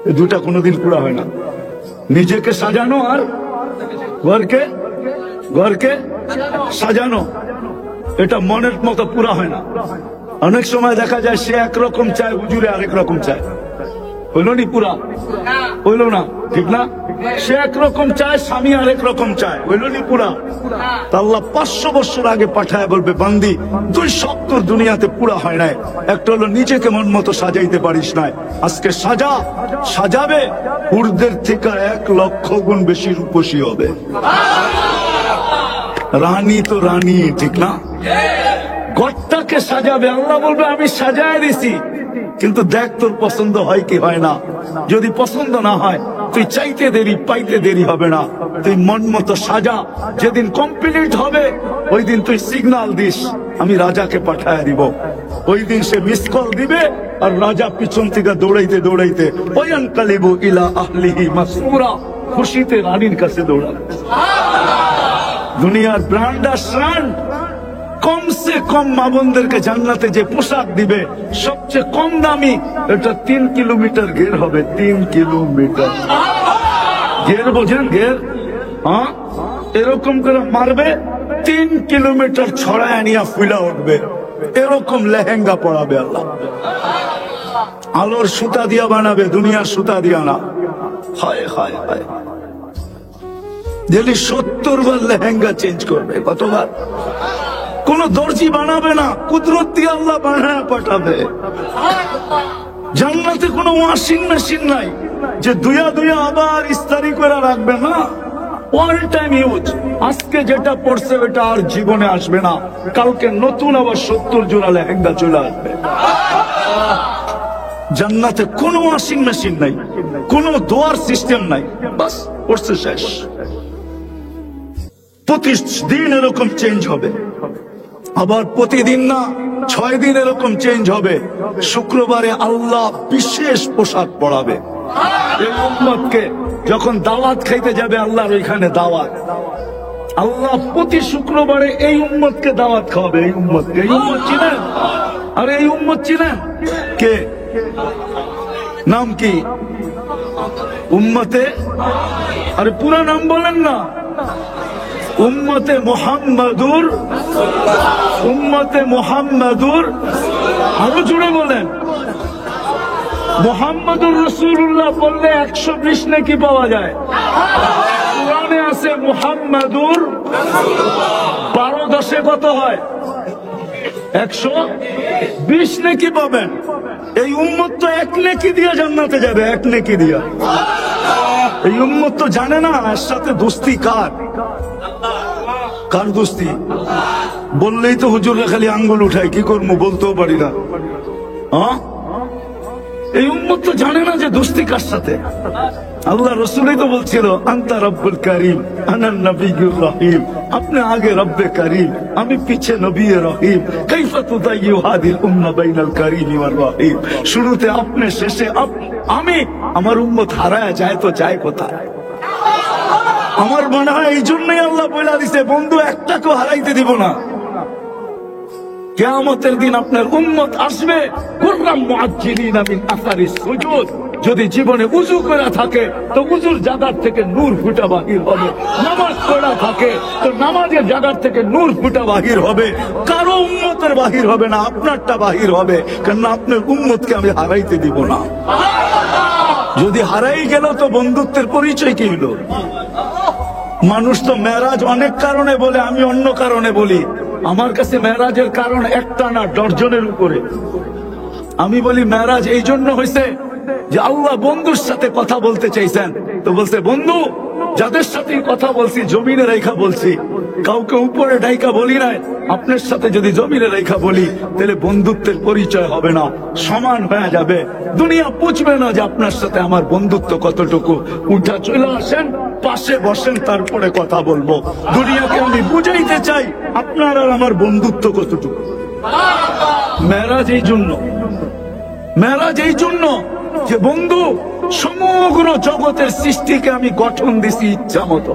এই 2টা কোনোদিন পুরা হয় না। নিজেকে সাজানো আর ঘরকে সাজানো, এটা মনের মতো পুরা হয় না। অনেক সময় দেখা যায় সে একরকম চায়, হুজুরে আরেক রকম চায়। হইল নি পুরা? হইল না, ঠিক না? সে একরকম চায়, স্বামী আরেক রকম চায়, হইল নি পুরা? আল্লাহ 500 বছর আগে পাঠায় বলবে, বান্দি 2 শখ তোর দুনিয়াতে পুরা হয় নাই। একটা হলো নিজেকে মন মতো সাজাইতে পারিস নাই, আজকে সাজাবে, হুরদের থেকে 1 লক্ষ গুণ বেশি রূপসী হবে। রানী তো রানী, ঠিক না? ঘরটাকে সাজাবে, আল্লাহ বলবে আমি সাজায় দিছি, কিন্তু দেখ তোর পছন্দ হয় কি হয় না। যদি পছন্দ না হয়, তুই চাইতে দেরি পাইতে দেরি হবে না। তুই মন মতো সাজা, যেদিন কমপ্লিট হবে ওই দিন তুই সিগন্যাল দিস, আমি রাজাকে পাঠায় দিব। ওই দিন সে মিস কল দিবে, আর রাজা পিছন থেকে দৌড়াইতে দৌড়াইতে ওয়ায়ানকালিবু ইলা আহলিহি মাসরুরা, খুশিতে রানীর কাছে দৌড়াবে। দুনিয়ার ব্র্যান্ড আর শান, কমসে কম মা বোনদেরকে জান্নাতে যে পোশাক দিবে সবচেয়ে কম দামি, এটা 3 কিলোমিটার ঘের হবে। 3 কিলোমিটার ঘের, বোঝেন ঘের? হ্যাঁ, এরকম করে মারবে, 3 কিলোমিটার ছড়ায় নিয়ে ফুলা উঠবে। এরকম লেহেঙ্গা পরাবে আল্লাহ। আলোর সুতা দিয়া বানাবে, দুনিয়ার সুতা দিয়া না। হায় হায় হায়, যদি 70 বার লেহেঙ্গা চেঞ্জ করবে। কতবার? কোন দর্জি বানাবে না, কুদরত দিয়ে আল্লাহ বানায় পাঠাবে। জান্নাতে কোনো ওয়াশিং মেশিন নাই যে দুয়া দুয়া আবার ইস্তারি করে রাখবে না। One time use. আজকে যেটা পড়ছে ওটা আর জীবনে আসবে না, কালকে নতুন আবার 70 জোড়া লেহেঙ্গা চলে আসবে। জান্নাতে কোনো ওয়াশিং মেশিন নাই, কোনো দোয়ার সিস্টেম নাই, বাস পড়ছে শেষ। প্রতিদিন এরকম চেঞ্জ হবে, আবার প্রতিদিন না 6 দিন এরকম চেঞ্জ হবে। শুক্রবারে আল্লাহ বিশেষ পোশাক পরাবে এই উম্মতকে। যখন দাওয়াত খাইতে যাবে আল্লাহর ওইখানে দাওয়াত, আল্লাহ প্রতি শুক্রবারে এই উম্মতকে দাওয়াত খাওয়াবে। এই উম্মতকে, এই উম্মত চিনেন? আরে এই উম্মত চিনেন? কে? নাম কি? উম্মতে, আরে পুরো নাম বলেন না। উম্মতে মুহাম্মাদুর, উম্মতে মুহাম্মাদুর, আরো জুড়ে বলেন। মুহাম্মাদুর রাসূলুল্লাহ বললে 120 নেকি পাওয়া যায়। কোরআনে আছে মুহাম্মাদুর 12 10 কত হয়? 120 নেকি পাবেন। এই উম্মত তো 1 নেকি দিয়ে জান্নাতে যাবে, 1 নেকি দিয়া। এই উম্মত তো জানে না এর সাথে দোস্তি কার। কার দোস্তি? বললেই তো হুজুররা খালি আঙ্গুল উঠায়, কি করবো বলতেও পারি না। এই উম্মত তো জানে না যে দোস্তি কার সাথে। আল্লাহ রসুলই তো বলছিল আনতা রব্বুল কারীম আনান নবিয়্যুর রহিম, আপনি আগে রব্বে কারীম, আমি পিছে নবী রহিম। কাইফা তুদাইয়ু হাদিল উম্মাহ বাইনাল কারীম ওয়ার রহিম। শুরুতে আপনি, শেষে আমি। আমার উম্মত হারায় যায় তো যায় কোথায়? আমার মনে হয় এই জন্যই আল্লাহ বলে দিছে, বন্ধু একটাকেও হারাইতে দিব না। কিয়ামতের দিন আপনার উম্মত আসবে কুররাম মুআজ্জিলিনা মিন আসারিস সুজুদ। যদি জীবনে উযু করা থাকে তো উযুর জায়গার থেকে নূর ফুটা বাহির হবে, নামাজ পড়া থাকে তো নামাজের জায়গার থেকে নূর ফুটা বাহির হবে। কারো উম্মতের বাহির হবে না, আপনারটা বাহির হবে, কারণ আপনার উম্মতকে আমি হারাইতে দিব না। যদি হারাই গেল তো বন্ধুত্বের পরিচয় কি হলো? মানুষ তো মেরাজ অনেক কারণে বলে, আমি অন্য কারণে বলি। আমার কাছে মেরাজের কারণ একটা না, ডর্জনের উপরে। আমি বলি মেরাজ এই জন্য হয়েছে যে আল্লাহ বন্ধুর সাথে কথা বলতে চাইছেন, তো বলছে বন্ধু যাদের সাথে কথা বলছি জমিনে রেখা বলছি, কাউকে উপরে ডাইকা বলি নাই। আপনার সাথে যদি জমিনে রেখা বলি তাহলে বন্ধুত্বের পরিচয় হবে না, সমান হয়ে যাবে। দুনিয়া বুঝবে না যে আপনার সাথে আমার বন্ধুত্ব কতটুকু। উঠা চলে আসেন, পাশে বসেন, তারপরে কথা বলবো। দুনিয়াকে আমি বুঝাইতে চাই আপনার আর আমার বন্ধুত্ব কতটুকু। মেরাজ এই জন্য, মেরাজ এই জন্য যে বন্ধু সমগ্র জগতের সৃষ্টিকে আমি গঠন দিছি ইচ্ছা মতো,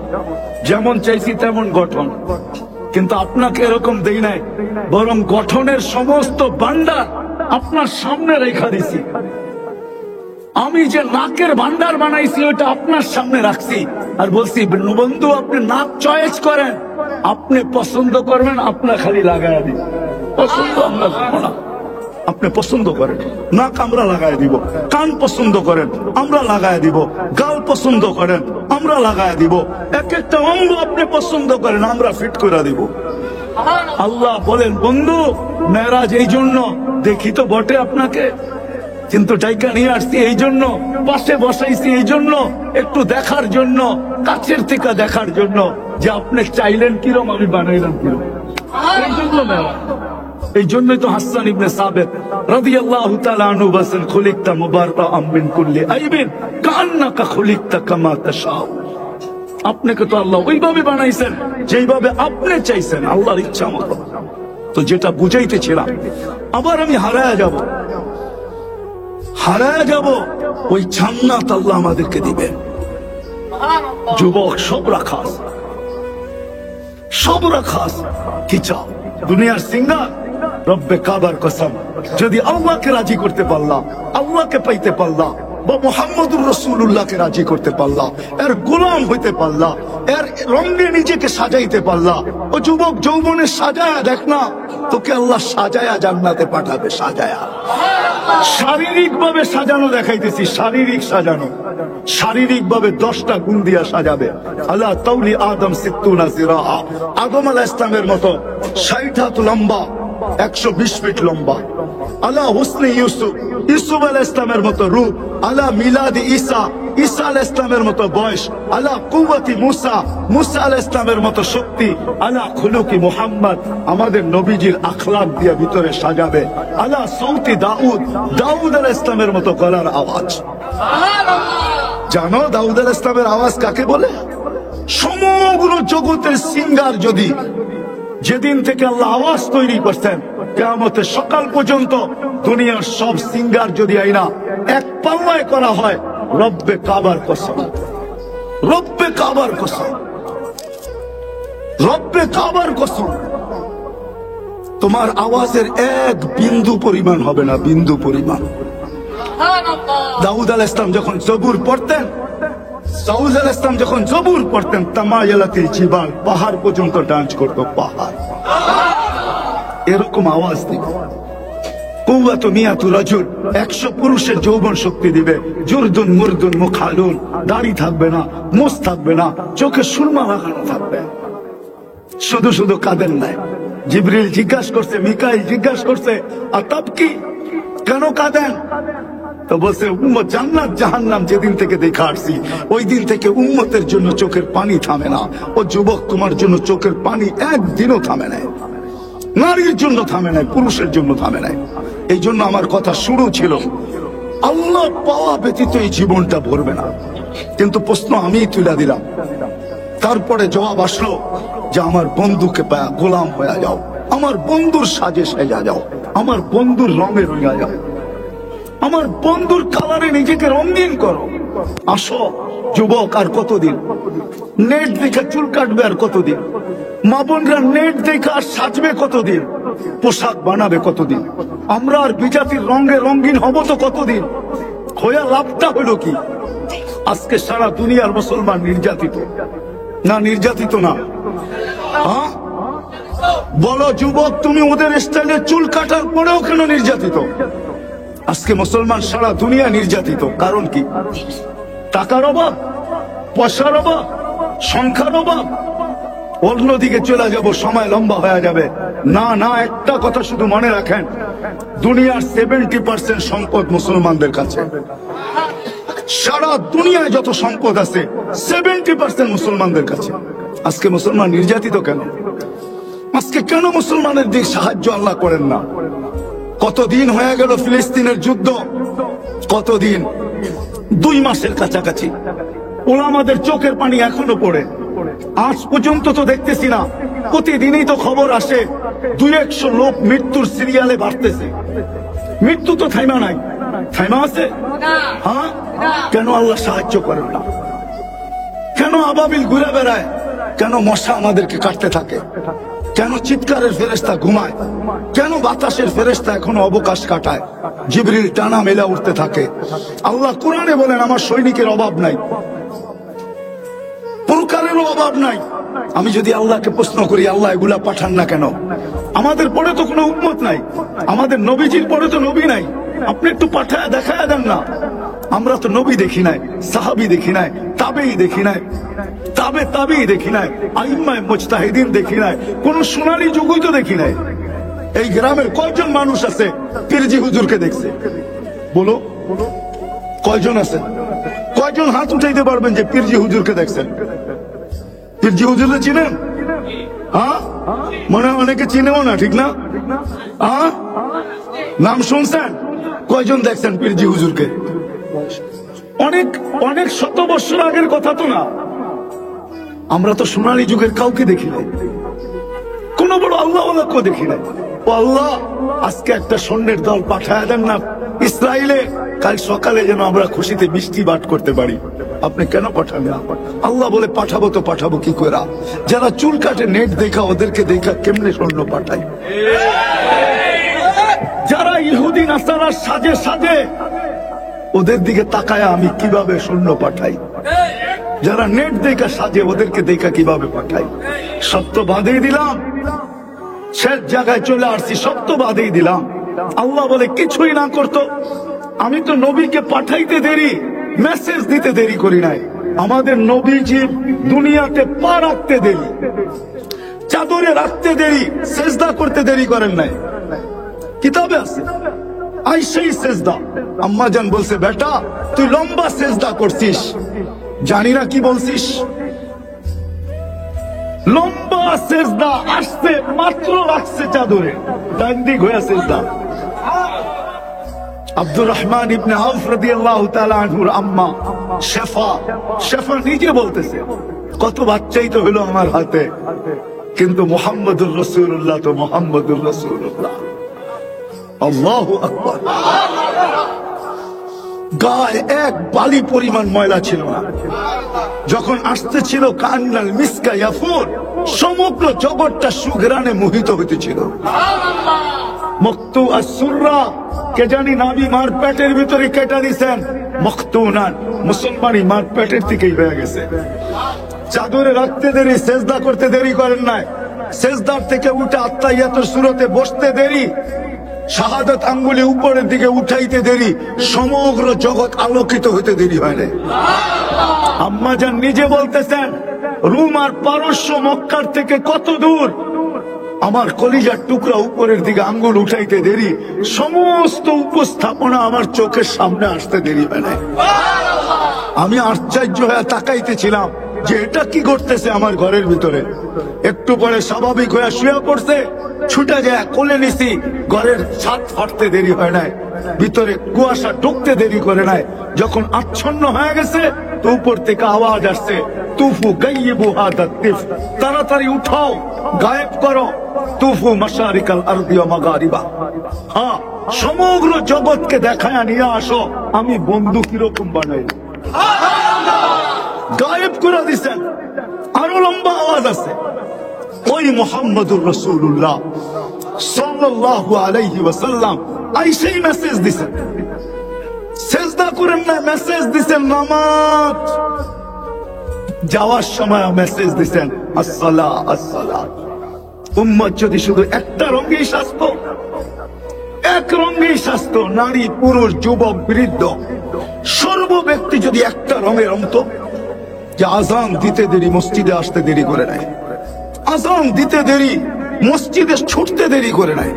যেমন চাইছি তেমন গঠন। কিন্তু আপনাকে এরকম দেই নাই, বরং গঠনের সমস্ত ভান্ডার আপনার সামনে রেখা দিছি। আমি যে নাকের ভান্ডার বানাইছি ওটা আপনার সামনে রাখছি, আর বলছি বন্ধু আপনি নাক চয়েস করেন, আপনি পছন্দ করবেন, আপনার খালি লাগাই দিন। পছন্দ আমরা করবো না, আপনি পছন্দ করেন, নাক আমরা লাগাই দিব। কান পছন্দ করেন, আমরা লাগাই দিব। গাল পছন্দ করেন, আমরা লাগাই দিব। এক একটা অঙ্গ আপনি পছন্দ করেন, আমরা ফিট করে দিব। আল্লাহ বলেন বন্ধু মেরাজ এই জন্য, দেখি তো বটে আপনাকে, কিন্তু টাইকা নিয়ে আসছি এই জন্য, পাশে বসাইছি এই জন্য, একটু দেখার জন্য, কাছের থেকে দেখার জন্য যে আপনি চাইলেন কিরম আমি বানাইলাম কিরম। এই জন্য মেরাজ। এই জন্যই তো হাসান ইবনে সাবিত রাদিয়াল্লাহু তাআলা আনহু বলেন খুলিকতা মুবাররাআম মিন কুল্লি আইবিন কান্নাকা খুলিকতা কামা তাশাউ। আপনাকে তো আল্লাহ ওইভাবে বানাইছেন যেইভাবে আপনি চাইছেন, আল্লাহর ইচ্ছা মতো। তো যেটা বুঝাইতেছিলাম, আবার আমি হারায়া যাব, হারায়া যাব, ওই জান্নাত আল্লাহ আমাদেরকে দিবেন। যুবক সব রাখাস, সব রাখাস, কি চাও? দুনিয়ার সিঙ্গার রব্বে কাবার কসম, যদি আল্লাহকে রাজি করতে পারলাম, আল্লাহকে পাইতে পারলাম, বা মুহাম্মদুর রাসূলুল্লাহকে রাজি করতে পারলাম, এর গোলাম হইতে পারলাম, এর রঙে নিজেকে সাজাইতে পারলাম। ও যুবক যৌবনে সাজায়া দেখ না, তোকে আল্লাহ সাজায়া জান্নাতে পাঠাবে। সাজায়া, শারীরিক ভাবে সাজানো দেখাইতেছি, শারীরিক সাজানো, শারীরিক ভাবে 10টা গুণ দিয়া সাজাবে। আল্লাহ তাওলি আদম 60 জিরা, আদম আলাইহিস সালামের মতো 60 হাত লম্বা, 120 ফিট লম্বা। আলা হুসনে ইউসুফ, ইউসুফ আলাইহিস সালামের মতো রূপ। আলা মিলাদ ঈসা, ঈসা আলাইহিস সালামের মতো বয়স, আলা কুওয়াতি মুসা, মুসা আলাইহিস সালামের মতো শক্তি, আলা খুলুকি মুহাম্মদ, আমাদের নবীজির আখলাক দিয়ে ভিতরে সাজাবে, আলা সৌতি দাউদ, দাউদ আলাইহিস সালামের মতো গলার আওয়াজ। জানো দাউদ আলাইহিস সালামের আওয়াজ কাকে বলে? সমগ্র জগতের সিঙ্গার যদি যেদিন থেকে আল্লাহ আওয়াজ তৈরি করছেন কিয়ামতের সকাল পর্যন্ত দুনিয়ার সব সিঙ্গার যদি আইনা এক পাল্লায় করা হয়, রব্বে কাবার কসম, রব্বে কাবার কসম, রব্বে কাবার কসম, তোমার আওয়াজের এক বিন্দু পরিমাণ হবে না, বিন্দু পরিমাণ। দাউদ আলাইহিস সালাম যখন জবুর পড়তেন, দাউদ আলাইহিস সালাম যখন জবুর পড়তেন, তামায়ালাতিল জিবাল, পাহাড় পর্যন্ত ডান্স করতো, পাহাড় এরকম আওয়াজ দিবে। কুওয়াতু মিয়াতু রাজুল, 100 পুরুষের যৌবন শক্তি দিবে। জুরদুন মুরদুন মুখালুন, দাড়ি থাকবে না, মোছ থাকবে না, চোখে সুরমা লাগানো থাকবে, শুধু শুধু কাঁদেন নাই। জিবরিল জিজ্ঞাসা করছে, মিকাইল জিজ্ঞাসা করছে, আতাব কি, কেন কাঁদেন? তো বলছে, উম্মত জান্নাত জাহান্নাম যেদিন থেকে দেখা আসছি ওই দিন থেকে উম্মতের জন্য চোখের পানি থামে না। ও যুবক, তোমার জন্য চোখের পানি একদিনও থামে নাই, নারীর জন্য থামে নাই, পুরুষের জন্য থামে নাই। এই জন্য আমার কথা শুরু ছিল, আল্লাহ পাওয়া ব্যতীত এই জীবনটা ভরবে না। কিন্তু প্রশ্ন আমি তুলে দিলাম, তারপরে জবাব আসলো যে আমার বন্ধুকে পায়া গোলাম হয়ে যাও, আমার বন্ধুর সাজে সেজা যাও, আমার বন্ধুর রঙে রঙা যাও, আমার বন্ধুর কালারে নিজেকে রঙিন করো। আসো যুবক, আর কতদিন নেট দেখে চুল কাটবে, আর কতদিন মা বোনরা নেট দেখে আর সাজবে, কতদিন পোশাক বানাবে, কতদিন আমরা আর বিজাতির রঙে রঙিন হব, তো কতদিন হইয়া লাভটা হলো কি? আজকে সারা দুনিয়ার মুসলমান নির্যাতিত না, নির্যাতিত না? হ্যাঁ বলো যুবক, তুমি ওদের স্টাইলে চুল কাটার পরেও কেন নির্যাতিত? আজকে মুসলমান সারা দুনিয়া নির্যাতিত, কারণ কি? টাকার অভাব, পয়সার অভাব, সংখ্যার অভাব। অন্যদিকে চলে যাব, সময় লম্বা হয়ে যাবে। না না, একটা কথা শুধু মনে রাখেন, দুনিয়ার 70% সম্পদ মুসলমানদের কাছে। সারা দুনিয়ায় যত সম্পদ আছে 70% মুসলমানদের কাছে। আজকে মুসলমান নির্যাতিত কেন? আজকে কেন মুসলমানের দিকে সাহায্য আল্লাহ করেন না? কতদিন হয়ে গেল ফিলিস্তিনের যুদ্ধ, কতদিন? 2 মাসের কাছাকাছি। ওলামাদের চোখের পানি এখনো পড়ে। আজ পর্যন্ত তো দেখতেছি না, প্রতিদিনই তো খবর আসে 200 লোক মৃত্যুর সিরিয়ালে বাড়তেছে। মৃত্যু তো থাইমা নাই, থাইমা আছে? হ্যাঁ, কেন আল্লাহ সাহায্য করেন না? কেন আবাবিল ঘুরে বেড়ায়? কেন মশা আমাদেরকে কাটতে থাকে? কেন চিৎকারের ফেরেশতা ঘুমায়? কেন বাতাসের ফেরেশতা এখনো অবকাশ কাটায়? জিবরিল টানা মেলা উঠতে থাকে। আল্লাহ কোরআনে বলেন, আমার সৈনিকের অভাব নাই, পুরকারেরও অভাব নাই। আমি যদি আল্লাহকে প্রশ্ন করি, আল্লাহ এগুলা পাঠান না কেন? আমাদের পরে তো কোনো উম্মত নাই, আমাদের নবীজির পরে তো নবী নাই, আপনি একটু পাঠায় দেখায় দেন না। আমরা তো নবী দেখি নাই, সাহাবী দেখি নাই, তাবেই দেখি নাই, তাবেই দেখি নাই, আইম্মায়ে মুজতাহিদিন দেখি নাই, কোন সোনালী যুগই তো দেখি নাই। এই গ্রামের কয়জন মানুষ আছে পীরজি হুজুরকে দেখছে? বলো কয়জন আছে? কয়জন হাত উঠাইতে পারবেন যে পীরজি হুজুরকে দেখছেন? পীরজি হুজুরকে চিনেন? হ্যাঁ, মনে হয় অনেকে চিনেও না, ঠিক না? হ্যাঁ, নাম শুনছেন? কয়জন দেখছেন পীরজি হুজুরকে? অনেক অনেক শত বছর আগের কথা তো না। আমরা তো সোনালী যুগের কাউকে দেখি নাই, কোন বড় আল্লাহওয়ালাকেও দেখি নাই। ও আল্লাহ, আজকে একটা সৈন্যের দল পাঠায় দেন না ইসরায়েলে, কাল সকালে যেন আমরা খুশিতে বৃষ্টি বাট করতে পারি। আপনি কেন পাঠান না? আল্লাহ বলে, পাঠাবো তো পাঠাবো কি করে? যারা চুল কাটে নেট দেখা, ওদেরকে দেখা কেমনে সৈন্য পাঠাই? যারা ইহুদি নাসারা সাজে সাজে, ওদের দিকে তাকায় আমি কিভাবে সৈন্য পাঠাই? যারা নেট দেখা সাজে, ওদেরকে দেখা কিভাবে পাঠাই? সত্য বাঁধিয়ে দিলাম, শেষ জায়গায় চলে আসছি, সত্য বাঁধিয়ে দিলাম। আল্লাহ বলে, কিছুই না করতো, আমি তো নবীকে পাঠাইতে দেরি, মেসেজ দিতে দেরি করি নাই। আমাদের নবীজি দুনিয়াতে পা রাখতে দেরি, চাদরে রাখতে দেরি, সেজদা করতে দেরি করেন নাই। কিতাবে আছে, আইসেই সেজদা। আম্মা জান বলছে, বেটা তুই লম্বা সেজদা করছিস, জানি না কি বলছিস। লম্বা সেজদা আসছে, মাত্র রাখছে চাদরে, ডান দিক হয়ে সেজদা। আব্দুর রহমান ইবনে আউফ রাদিয়াল্লাহু তাআলা আনহুর আম্মা শেফা নিজে বলতেছে, কত বাচ্চাই তো হলো আমার হাতে, কিন্তু মুহাম্মদুর রাসূলুল্লাহ তো মুহাম্মদুর রাসূলুল্লাহ। আল্লাহু আকবার। গায়ে এক বালি পরিমাণ ময়লা ছিল না। যখন আসতেছিল কান্নাল মিসকা ইয়াফুর, সমগ্র জগৎটা সুঘ্রাণে মোহিত হইতেছিল। মক্তু আসুররা, কে জানি নাবি মার পেটের ভিতরে কেটে দিছেন, মখতুনান, মুসলমানি মার পেটের দিকেই হয়ে গেছে। চাদরে রাখতে দেরি, সেজদা করতে দেরি করেন নাই, সেজদার থেকে উঠে আত্তাহিয়াতুর সূরাতে বসতে দেরি, শাহাদাত আঙ্গুলি উপরের দিকে উঠাইতে দেরি, সমগ্র জগৎ আলোকিত হইতে দেরি হয় না। আম্মা জান নিজে বলতেছেন, রুম আর পারস্য মক্কার থেকে কত দূর, আমার কলিজার টুকরা উপরের দিকে আঙ্গুল উঠাইতে দেরি, সমস্ত উপস্থাপনা আমার চোখের সামনে আসতে দেরি হয় না। আমি আশ্চর্য হয়ে তাকাইতেছিলাম যে এটা কি করতেছে আমার ঘরের ভিতরে। একটু পরে স্বাভাবিক হয়ে শুয়ে পড়ছে, ছুটে যায় কোলে নিছি, ঘরের ছাদ ফাটতে দেরি হয় নাই, ভিতরে কুয়াশা ঢুকতে দেরি করে নাই। যখন আচ্ছন্ন হয়ে গেছে তো উপর থেকে আওয়াজ আসছে, তুফু গাইয়িবু হাদা তিফ, তাড়াতাড়ি উঠাও, গায়েব করো, তুফু মাশারিকাল আরদি ওয়া মাগারিবা। হ্যাঁ, সমগ্র জগৎকে দেখায়া নিয়ে আসো আমি বন্ধু কিরকম বানাই। গায়েব করে দিছেন। আরো লম্বা আওয়াজ আছে, ওই মুহাম্মদুর রাসূলুল্লাহ সাল্লাল্লাহু আলাইহি ওয়াসাল্লাম আইসেই মেসেজ দিছেন, সেজদা করেন না, মেসেজ দিছেন নামাজ। যাওয়ার সময় মেসেজ দিছেন আসসালাহ আসসালাহ। উম্মত যদি শুধু একটা রঙেই সাজতো, এক রঙেই সাজতো, নারী পুরুষ যুবক বৃদ্ধ সর্ব ব্যক্তি যদি একটা রঙে রঙতো, যে আজান দিতে দেরি মসজিদে আসতে দেরি করে নাই, আজান দিতে দেরি মসজিদে ছুটতে দেরি করে নাই।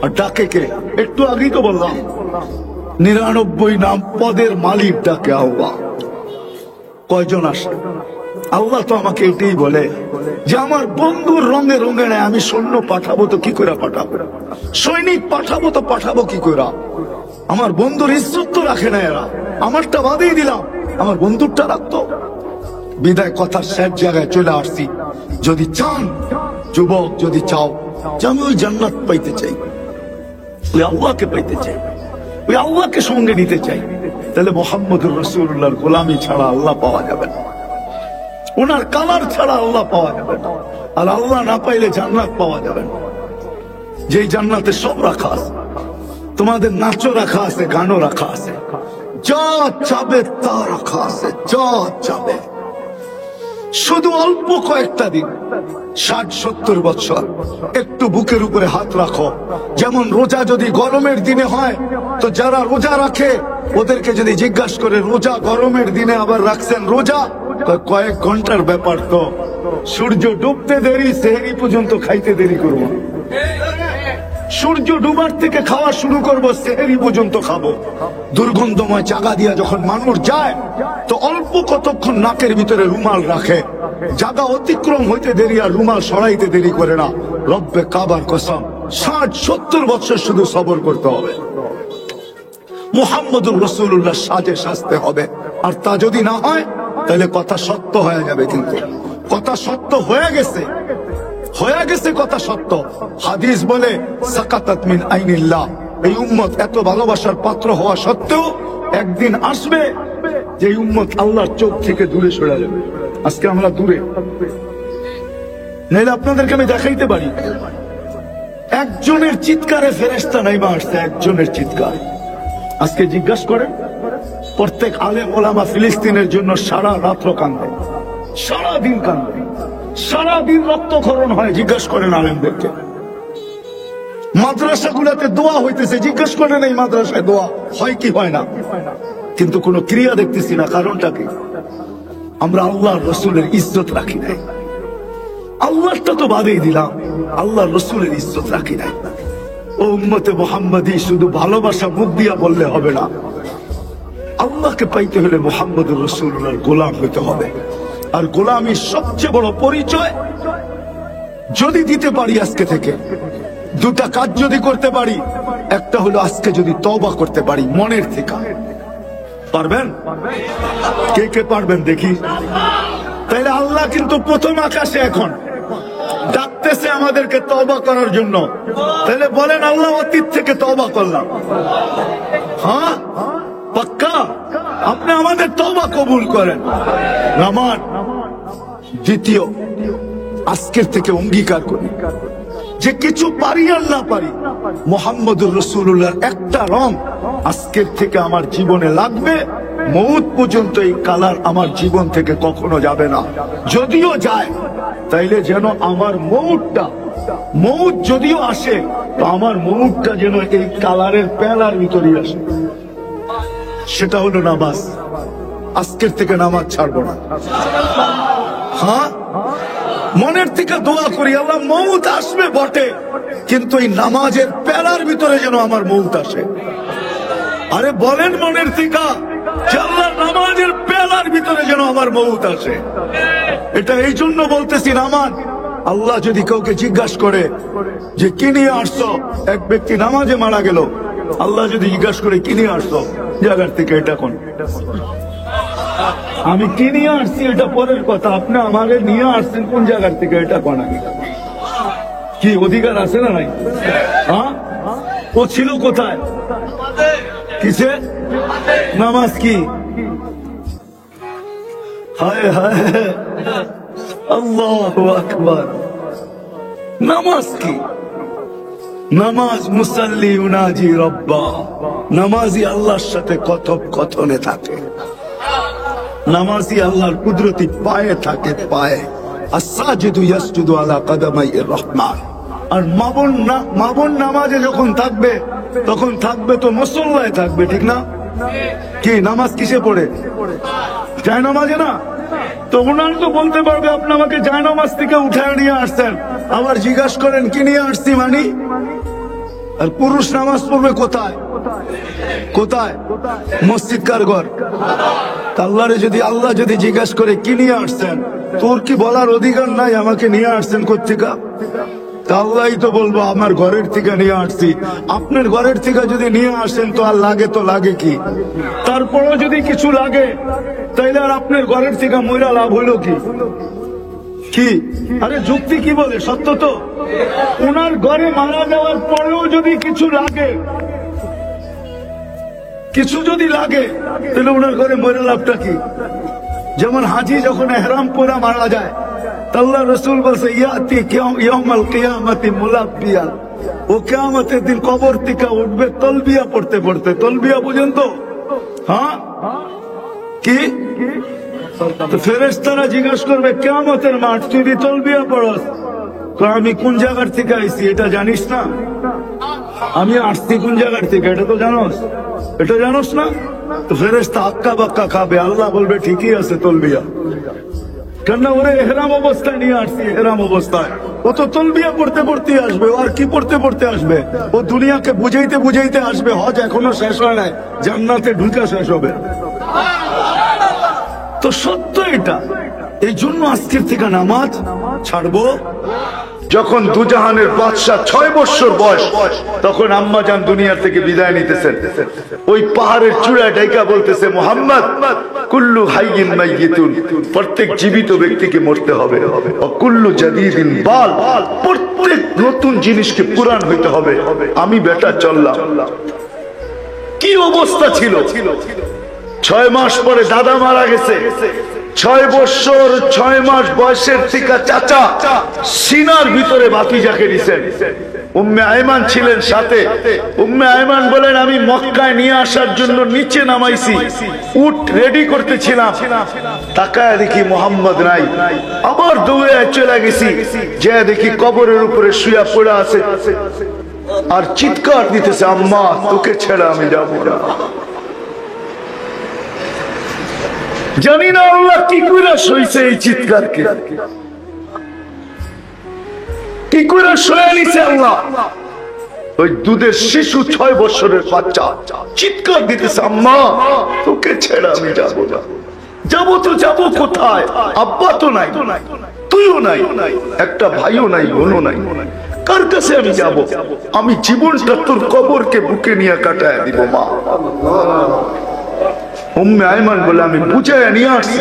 আর ডাকে কে? একটু আগেই তো বললাম 99 নাম পদের মালিক ডাকে আল্লাহ। কয়জন আসে? আল্লাহ তো আমাকে এটাই বলে যে আমার বন্ধুর রঙে রঙে নেয়, আমি সৈন্য পাঠাবো তো কি করে পাঠাবো, সৈনিক পাঠাবো তো পাঠাবো কি করে। আমার বন্ধুর ইজ্জত তো রাখে না এরা, আমারটা বাদেই দিলাম, আমার বন্ধুরটা রাখতো। বিদায় কথার শেষ জায়গায় চলে আসছি। যদি চান যুবক, যদি চাও যে আমি ওই জান্নাত পাইতে চাই, ওই আল্লাহকে পাইতে চাই, ওই আল্লাহকে সঙ্গে নিতে চাই, তাহলে মুহাম্মদুর রাসূলুল্লাহর গোলামি ছাড়া আল্লাহ পাওয়া যাবে না, ওনার কালার ছাড়া আল্লাহ পাওয়া যাবে না। আর আল্লাহ না পাইলে জান্নাত পাওয়া যাবে না। যেই জান্নাতে সব রাখা আছে, তোমাদের নাচও রাখা আছে, গানও রাখা আছে, যা চাবে তা রাখা আছে, যা চাবে। শুধু অল্প কয়েকটা দিন, 60-70 বছর একটু বুকের উপরে হাত রাখো। যেমন রোজা যদি গরমের দিনে হয়, তো যারা রোজা রাখে ওদেরকে যদি জিজ্ঞাসা করে রোজা গরমের দিনে আবার রাখছেন রোজা, কয়েক ঘন্টার ব্যাপার, তো সূর্য ডুবতে দেরি, সেহরি পর্যন্ত খাইতে দেরি করবো। সূর্য ডুবার থেকে খাওয়া শুরু করব, সেহরি পর্যন্ত খাবো। দুর্গন্ধময় জায়গা দিয়া যখন মানুষ যায়, তো অল্প কতক্ষণ নাকের ভিতরে রুমাল রাখে, জায়গা অতিক্রম হইতে দেরি আর রুমাল সরাইতে দেরি করে না। রব্বে কাবার কসম, 60-70 বছর শুধু সবর করতে হবে। মুহাম্মদুর রাসূলুল্লাহ সাজে সাজতে হবে। আর তা যদি না হয় তাহলে কথা সত্য হয়ে যাবে। কিন্তু কথা সত্য হয়ে গেছে, হয়ে গেছে কথা সত্য। হাদিস বলে সাকাতাত মিন আইনিল্লাহ, এই উম্মত এত ভালোবাসার পাত্র হওয়া সত্ত্বেও একদিন আসবে যে উম্মত আল্লাহর চোখ থেকে দূরে সরে যাবে। আজকে আমরা দূরে, নাইলে আপনাদেরকে আমি দেখাইতে পারি একজনের চিৎকারে ফেরেশতা নাইমা আসছে, একজনের চিৎকার। আজকে জিজ্ঞাসা করেন, প্রত্যেক আলেম ওলামা ফিলিস্তিনের জন্য সারা রাত্র কান্দে, সারাদিন কান্দে, সারাদিন রক্তক্ষরণ হয়। জিজ্ঞাসা করেন আলেমদেরকে। মাদ্রাসাগুলোতে দোয়া হইতেছে, জিজ্ঞেস করেন এই মাদ্রাসায় দোয়া হয় কি হয় না, কিন্তু কোনো ক্রিয়া দেখতেছি না। কারণটা কি? আমরা আল্লাহর রসুলের ইজ্জত রাখি নাই। আল্লাহটা তো বাদেই দিলাম, আল্লাহর রসুলের ইজ্জত রাখি নাই। ও উম্মতে মুহাম্মাদি, শুধু ভালোবাসা মুখ দিয়া বললে হবে না, আল্লাহকে পাইতে হলে মুহাম্মদুর রাসূলুল্লাহর গোলাম হইতে হবে। আর গোলামীর সবচেয়ে বড় পরিচয় যদি দিতে পারি আজকে থেকে, দুটা কাজ যদি করতে পারি, একটা হলো আজকে যদি তওবা করতে পারি মনের থেকে। পারবেন? কে কে পারবেন দেখি? তাইলে আল্লাহ কিন্তু প্রথম আকাশে এখন ডাকতেছে আমাদেরকে তওবা করার জন্য। তাহলে বলেন, আল্লাহ অতীত থেকে তওবা করলাম। হ্যাঁ, পাক্কা? আপনি আমাদের তওবা কবুল করেন। নামাজ দ্বিতীয়, আজকের থেকে অঙ্গীকার করি যে কিছু পারি আর না পারি, মুহাম্মদুর রাসূলুল্লাহর একটা রং আজকের থেকে আমার জীবনে লাগবে। মৌত পর্যন্ত এই কালার আমার জীবন থেকে কখনো যাবে না। যদিও যায়, তাইলে যেন আমার মৌত যদিও আসে, তো আমার মৌতটা যেন এই কালারের পেলার ভিতরে আসে। সেটা হলো নামাজ। আজকের থেকে নামাজ ছাড়বো না। হ্যাঁ, মনের থেকে দোয়া করি, আল্লাহ মৌত আসবে বটে, কিন্তু এই নামাজের পেলার ভিতরে যেন আমার মৌত আসে। আরে বলেন মনের থেকে, আল্লাহ নামাজের পেলার ভিতরে যেন আমার মৌত আসে। এটা এই জন্য বলতেছি, নামাজ আল্লাহ যদি কাউকে জিজ্ঞাসা করে যে কি নিয়ে আসছো, এক ব্যক্তি নামাজে মারা গেল, আল্লাহ যদি জিজ্ঞাসা করে কি নিয়ে আসছো, জায়গার থেকে এটা কোন, আমি কি নিয়ে আসছি এটা পরের কথা, আপনি আমাকে নিয়ে আসছেন কোন জায়গার থেকে এটা কোন, কি অধিকার আছে না নাই? হ্যাঁ, ও ছিল কোথায়? কিসে? নামাজ কি? হায় হায়, আল্লাহু আকবার। নামাজ কি? নামাজ মুসাল্লি উনাজি রব্বা, নামাজি আল্লাহর সাথে কথোপকথনে থাকে, নামাজি আল্লাহর কুদরতি পায়ে থাকে, পায়ে। আস-সাজিদু ইয়াসজুদু আলা কাদামাইর রহমান। আর মাবুন নামাজে যখন থাকবে, তখন থাকবে তো মুসল্লায় থাকবে, ঠিক না? কি নামাজ কিসে পড়ে? যায় নামাজে না? তো উনার তো বলতে পারবে, আপনি আমাকে যায় নামাজ থেকে উঠায় নিয়ে আসছেন, আবার জিজ্ঞাসা করেন কি নিয়ে আসছি মানি। আর পুরুষ নামাজ পড়বে কোথায়? কোথায়? মসজিদ কার ঘর? আল্লাহ যদি জিজ্ঞাসা করে কি নিয়ে আসছেন, তোর কি বলার অধিকার নাই আমাকে নিয়ে আসছেন কোত্থেকা? আল্লাহই তো বলবো আমার ঘরের থেকে নিয়ে আসছি। আপনার ঘরের থেকে যদি নিয়ে আসেন তো আর লাগে কি? তারপরও যদি কিছু লাগে, তাইলে আর আপনার ঘরের থেকে মইরা লাভ হইলো কি? কি আরে যুক্তি কি বলে? সত্য তো। ওনার ঘরে মারা যাওয়ার পরেও যদি কিছু যদি লাগে, তাহলে ওনার ঘরে মরে লাভটা কি? যেমন হাজি যখন এহরাম পরা মারা যায়, আল্লাহ রসুল বলছে ইয়াতি ইয়াউমাল কিয়ামতি মুলাব্বিয়া, ও কিয়ামতের দিন কবর থেকে উঠবে তলবিয়া পড়তে পড়তে। তলবিয়া বুঝেন তো? হ্যাঁ, কি? তো ফেরেশতারা জিজ্ঞাসা করবে কিয়ামতের মাঠ, তুই তলবিয়া পড়স, তো আমি কোন জায়গার থেকে আইছি এটা জানিস না? আমি আসছি কোন জায়গার থেকে এটা তো জানোস? এটা জানোস না? তো ফেরেশতা আক্কা বাক্কা খাবে। আল্লাহ বলবে ঠিকই আছে তলবিয়া, কেননা ওরে এহরাম অবস্থায় নিয়ে আসছি। এহরাম অবস্থায় ও তো তলবিয়া পড়তে পড়তে আসবে। আর কি পড়তে আসবে? ও দুনিয়াকে বুঝাইতে আসবে। হজ এখনো শেষ হয় নাই, জান্নাতে ঢুকে শেষ হবে। তো সত্য এটা। এই জন্য আজকের থেকে নামাজ ছাড়বো। যখন দুজাহানের বাদশা 6 বছর বয়স, তখন আম্মাজান দুনিয়া থেকে বিদায় নিতেছেন। ওই পাহাড়ের চূড়ায় ডাইকা বলতেছে, মুহাম্মদ, কুল্লু হাইয়িন মাইয়িতুন, প্রত্যেক জীবিত ব্যক্তিকে মরতে হবে। ও কুল্লু জাদীদিন বাল, প্রত্যেক নতুন জিনিসকে পুরান হইতে হবে। আমি বেটা চললাম। কি অবস্থা ছিল! 6 মাস পরে দাদা মারা গেছে। 6 বছর 6 মাস বয়সের থেকে চাচা সিনার ভিতরে ভাতিজাকে দিয়েছেন। উম্মে আয়মান ছিলেন সাথে। উম্মে আয়মান বলেন, আমি মক্কায় নিয়ে আসার জন্য নিচে নামাইছি, উট রেডি করতেছিলাম, তাকায় দেখি মোহাম্মদ নাই। আবার দৌড়ে চলে গেছি, যে দেখি কবরের উপরে শুয়া পড়ে আছে আর চিৎকার দিতেছে, আম্মা তোকে ছেড়ে আমি যাবো না। জানি না আল্লাহ কি করে সইছে এই চিৎকারকে, কি করে সয়ে নিছে আল্লাহ। ওই দুধের শিশু 6 বছরের বাচ্চা চিৎকার দিতেছে, আম্মা তোকে ছেড়ে আমি যাবো না। যাবো তো যাবো কোথায়? আব্বা তো নাই, তুইও নাই, একটা ভাইও নাই, বোনও নাই, কার কাছে আমি যাব? আমি জীবনটা তোর কবরকে বুকে নিয়ে কাটায় দিব মা। উম্মে আয়মান বলে আমি বুঝায় নিয়ে আসছি।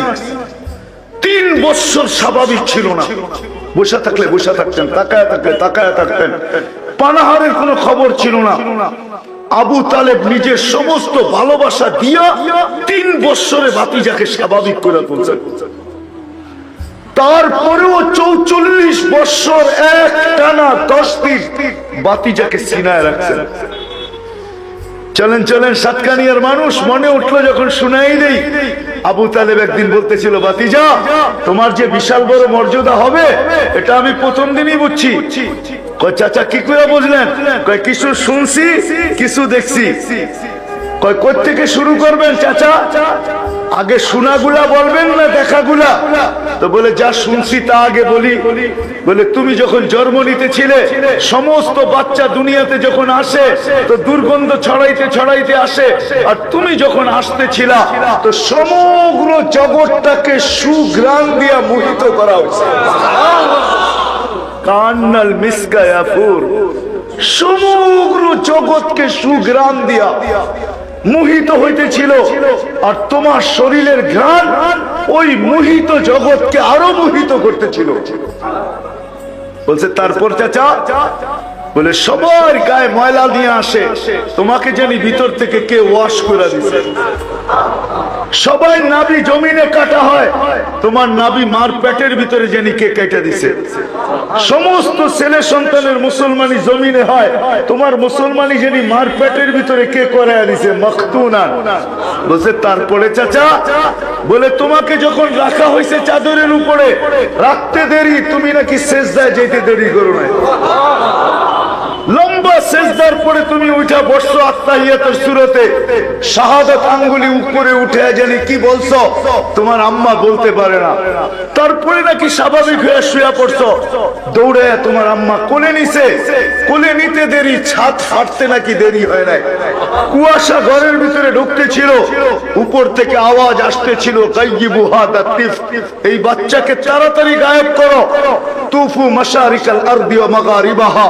3 বছর স্বাভাবিক ছিল না, বসে থাকলে বসে থাকতেন, তাকায় থাকলে তাকায় থাকতেন, পানাহারের কোনো খবর ছিল না। আবু তালেব নিজের সমস্ত ভালোবাসা দিয়া 3 বছরে ভাতিজাকে স্বাভাবিক করে তুলছেন। তারপরেও 44 বছর এক টানা 10 দিন ভাতিজাকে সিনায় রাখছেন। চলেন চলেন সাতকানিয়ার মানুষ, মনে উঠলো যখন শুনাই দেই। আবু তালেব একদিন বলতেছিল, ভাতিজা তোমার যে বিশাল বড় মর্যাদা হবে এটা আমি প্রথম দিনই বুঝছি। কয় চাচা কি করে বুঝলেন? কয় কিছু শুনছি কিছু দেখছি। কয় কোথা থেকে শুরু করবেন চাচা? আগে শোনাগুলা বলবেন না দেখাগুলা? তো বলে যা শুনছি তা আগে বলি। বলে তুমি যখন জন্ম নিতেছিলে সমস্ত বাচ্চা দুনিয়াতে যখন আসে তো দুর্গন্ধ ছড়াইতে ছড়াইতে আসে, আর তুমি যখন আসতেছিলা তো সমগ্র জগৎটাকে সুঘ্রাণ দিয়া মোহিত করা হয়েছে। কান্নাল মিসকায়াফুর, সমগ্র জগৎকে সুঘ্রাণ দিয়া মোহিত হইতেছিল, আর তোমার শরীরের ঘ্রাণ ওই মোহিত জগৎকে আরো মোহিত করতেছিল। বলছে তারপর চাচা? বলে সবার গায়ে ময়লা নিয়ে আসে, তোমাকে জানি ভিতর থেকে কে ওয়াশ করে দিছে। সবাই নাভি জমিনে কাটা হয়, তোমার নাভি মার পেটের ভিতরে জানি কে কেটে দিছে। সমস্ত ছেলে সন্তানের মুসলমানি জমিনে হয়, তোমার মুসলমানি জানি মার পেটের ভিতরে কে করে দিছে, মখতুনা। বলছে তারপরে চাচা? বলে তোমাকে যখন রাখা হয়েছে চাদরের উপরে, রাখতে দেরি, তুমি নাকি সেজদায় যেতে দেরি করো না। লম্বা সেজদার পরে তুমি উঠা বসছো আত্তাহিয়াতের সূরাতে, শাহাদাত আঙ্গুলি উপরে উঠে জানি কি বলছো, তোমার আম্মা বলতে পারে না। তারপরে নাকি স্বাভাবিক হয়ে শুয়ে পড়ছো, দৌড়ে তোমার আম্মা কোলে নিছে। কোলে নিতে দেরি, ছাদ ফাটতে নাকি দেরি হয় নাই। কুয়াশা ঘরের ভিতরে ঢুকতে ছিল, উপর থেকে আওয়াজ আসতে ছিল, গায়িবু হাদা তিফ, এই বাচ্চাকে তাড়াতাড়ি গায়েব করো। তুফু মাশারিকাল আরদি ওয়া মাগারিবাহা,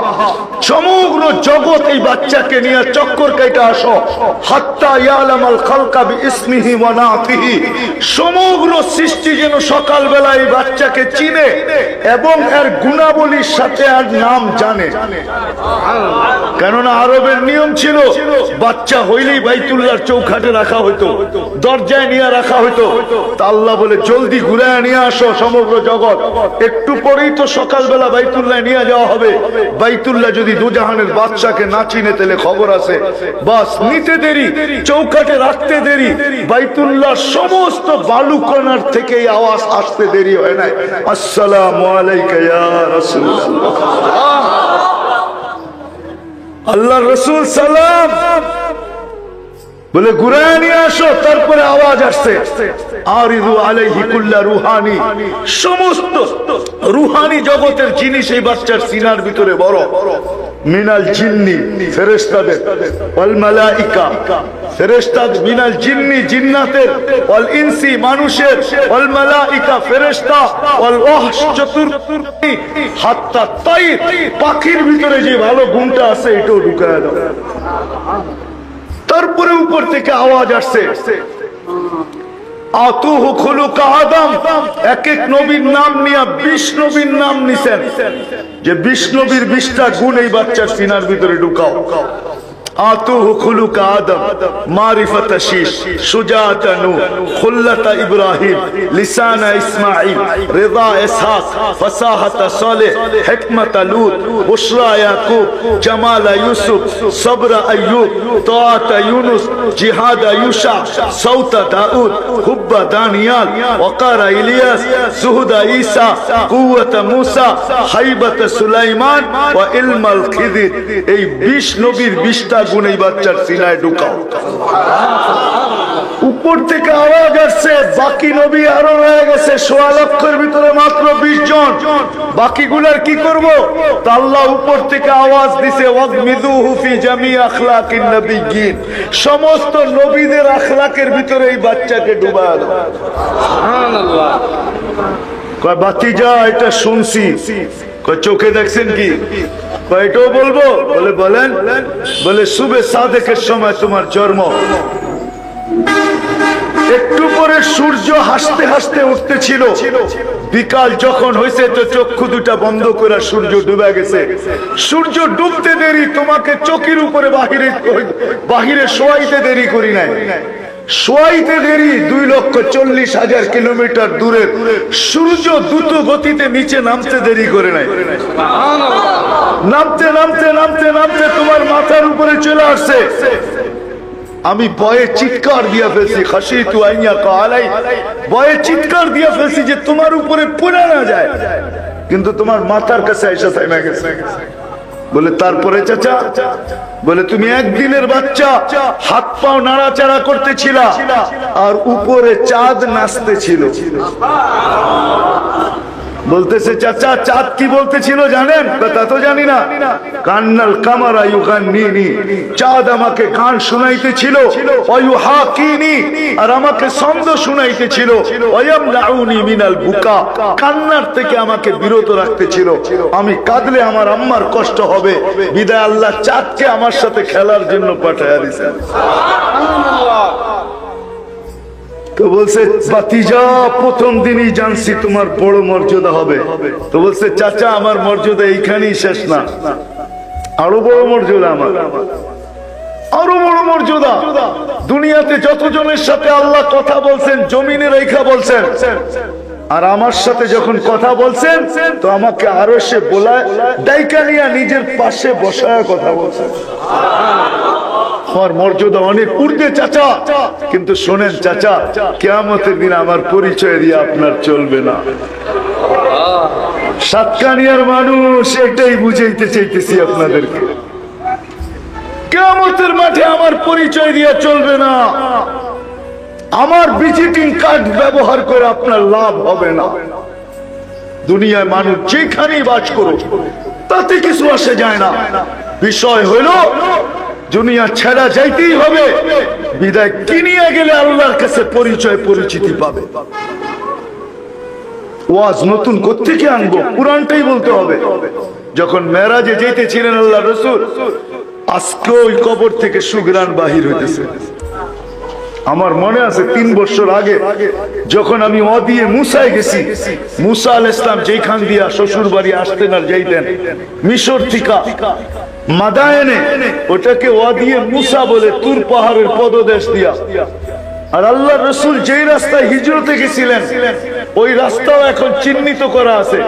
সমগ্র জগৎ এই বাচ্চাকে নিয়ে চক্কর কাইটা আসো। হাত্তা ইয়ালামাল খালকা বিইসমিহি ওয়া নাতিহি, সমগ্র সৃষ্টি যেন সকালবেলা এই বাচ্চাকে চিনে এবং এর গুণাবলীর সাথে আর নাম জানে। কেননা আরবের নিয়ম ছিল বাচ্চা হইলেই বাইতুল্লাহর চৌখাটে রাখা হইতো, দরজায় নিয়ে রাখা হইতো। তা আল্লাহ বলে জলদি ঘুরায় নিয়ে আসো সমগ্র জগৎ। একটু পরেই তো সকালবেলা বাইতুল্লাহ নিয়ে যাওয়া হবে। বাইতুল্লাহ যদি দুজাহানের বাদশাকে না চিনে তাহলে খবর আছে, বাস নিতে দেরি, চৌকাটে রাখতে দেরি, বাইতুল্লাহ সমস্ত বালুকণার থেকে এই আওয়াজ আসতে দেরি হয় না। আসসালামু আলাইকা ইয়া রাসূলুল্লাহ। আল্লাহর রাসূল সালাম বলে ঘুরায় নিয়ে আসো। তারপরে আওয়াজ আসছে, আরিদু আলাইহি কুল্লা রুহানি, সমস্ত রুহানি জগতের জিনিস এই বাচ্চার সিনার ভিতরে বড়। মিনাল জিন্নি, ফেরেশতাদের, ওয়াল মালাইকা, ফেরেশতাদ, মিনাল জিন্নি, জিন্নাতের, ওয়াল ইনসি, মানুষের, ওয়াল মালাইকা, ফেরেশতা, ওয়াল ওয়াহশ, চতুর্থী, হাত্তা তাইর, পাখির ভিতরে যে ভালো গুণটা আছে এটাও ঢুকায় দাও। তারপরে উপর থেকে আওয়াজ আসছে, আতুহু খুলুকা আদম, এক এক নবীর নাম নিয়ে 20 নবীর নাম নিছেন, যে 20 নবীর 20টা গুণ এই বাচ্চার সিনার ভিতরে ঢুকাও। আতুহু খুলুকা আদম, মারিফাতা শীশ, সুজাআতা নূহ, খুল্লাতা ইব্রাহিম, লিসানা ইসমাঈল, রিদা ইসহাক, ফাসাহাতা সালেহ, হিকমাতা লূত, বুশরা ইয়াকুব, জামালা ইউসুফ, সবরা আইয়ুব, তাআতা ইউনুস, জিহাদা ইউশা, সাউতা দাউদ, হুব্বা দানিয়াল, ওয়াকারা ইলিয়াস, সুহুদা ঈসা, কুওয়াতা মূসা, হাইবাতা সুলাইমান ওয়া ইলমাল খিদির। এই 20 নবীর 20টা গুণ এই বাচ্চার সিনায় ঢুকাও। উপর থেকে আওয়াজ আসছে, বাকি নবী আরো রয়ে গেছে ১৬ লক্ষের ভিতরে মাত্র ২০ জন, বাকিগুলার কি করব? তা আল্লাহ উপর থেকে আওয়াজ দিছে, ওয়াগমিদুহু ফি জামি আখলাকিন নবিয়্যিন, সমস্ত নবীদের আখলাকের ভিতরে এই বাচ্চাকে ডুবায় দাও। সুবহানাল্লাহ। কয় বাতিজা এটা শুনছি। কয় চোখে দেখছেন কি? কয় এটাও বলবো? বলে বলেন। বলে সুবে সাদেকের সময় তোমার জন্ম, একটু পরে সূর্য হাসতে হাসতে উঠতেছিল, বিকাল যখন হয়েছে তো চক্ষু দুটা বন্ধ করে সূর্য ডুবে গেছে। সূর্য ডুবতে দেরি, তোমাকে চোখের উপরে বাহিরে শোয়াইতে দেরি করি নাই, শোয়াইতে দেরি ২,৪০,০০০ কিলোমিটার দূরে সূর্য দ্রুত গতিতে নিচে নামতে দেরি করে নাই। নামতে নামতে নামতে নামতে তোমার মাথার উপরে চলে আসছে। আমি ভয়ে চিৎকার দিয়া ফেলছি, খাশিতু আইয়া কালাই, ভয়ে চিৎকার দিয়া ফেলছি যে তোমার উপরে পড়ে না যায়, কিন্তু তোমার মাথার কাছে এসে থেমে গেছে। বলে তারপরে চাচা? বলে তুমি একদিনের বাচ্চা, হাত পাও নাড়াচাড়া করতেছিল আর উপরে চাঁদ নাচতেছিল। বলতেছে চাচা চাঁদ কি বলতেছিল জানেন? তা তো জানি না। কান্নাল কামারা ইউগান্নিনি, চাঁদ আমাকে গান শুনাইতেছিল, ওয়ায়ুহাকিনি, আর আমাকে ছন্দ শুনাইতেছিল, ওয়ায়ামনাউনি মিনাল বুকা, কান্নার থেকে আমাকে বিরত রাখতেছিল। আমি কাঁদলে আমার আম্মার কষ্ট হবে, বিদায় আল্লাহ চাঁদকে আমার সাথে খেলার জন্য পাঠাইয়া দিয়েছেন। সুবহানাল্লাহ। তো বলছে বাতিজা প্রথম দিনই জানছি তোমার বড় মর্যাদা হবে। তো বলছে চাচা আমার মর্যাদা এইখানেই শেষ না, আরো বড় মর্যাদা আমার, আরো বড় মর্যাদা। দুনিয়াতে যতজনের সাথে আল্লাহ কথা বলছেন জমিনে রেখা বলছেন, আর আমার সাথে যখন কথা বলছেন তো আমাকে আরো সে বলায় ডাইকা নিয়ে নিজের পাশে বসায় কথা বলছেন। আমার মর্যাদা অনেক ঊর্ধ্বে চাচা, কিন্তু শোনেন চাচা, কিয়ামতের দিন আমার পরিচয় দিয়ে আপনার চলবে না। সাতকানিয়ার মানুষ এটাই বুঝাইতে চাইতেছি আপনাদেরকে, কিয়ামতের মাঠে আমার পরিচয় দিয়ে চলবে না, আমার ভিজিটিং কার্ড ব্যবহার করে আপনার লাভ হবে না। দুনিয়ায় মানুষ যেখানেই বাস করুক তাতে কিছু আসে যায় না, বিষয় হইল দুনিয়া ছেড়া যাইতেই হবে, বিদায় কিনিয়ে গেলে আল্লাহর কাছে পরিচয় পরিচিতি পাবে। ওয়াজ নতুন কোত্থেকে আনবো? কুরআনটাই বলতে হবে। যখন মেরাজে যেতেছিলেন আল্লাহ রাসূল, আজকে ওই কবর থেকে সুঘ্রাণ বাহির হইতেছে। আমার মনে আছে ৩ বছর আগে যখন আমি দিয়ে মুসায় গেছি, মুসা আলাইহিস সালাম যেখান দিয়া শ্বশুর বাড়ি আসতেন আর যাইতেন মিশর থেকে মাদায়েনে, ওটাকে দিয়ে মুসা বলে, তুর পাহাড়ের পদদেশ দিয়া। আর আল্লাহ রাসূল যেই রাস্তায় হিজরতে গেছিলেন ওই রাস্তাও এখন চিহ্নিত করা আছে,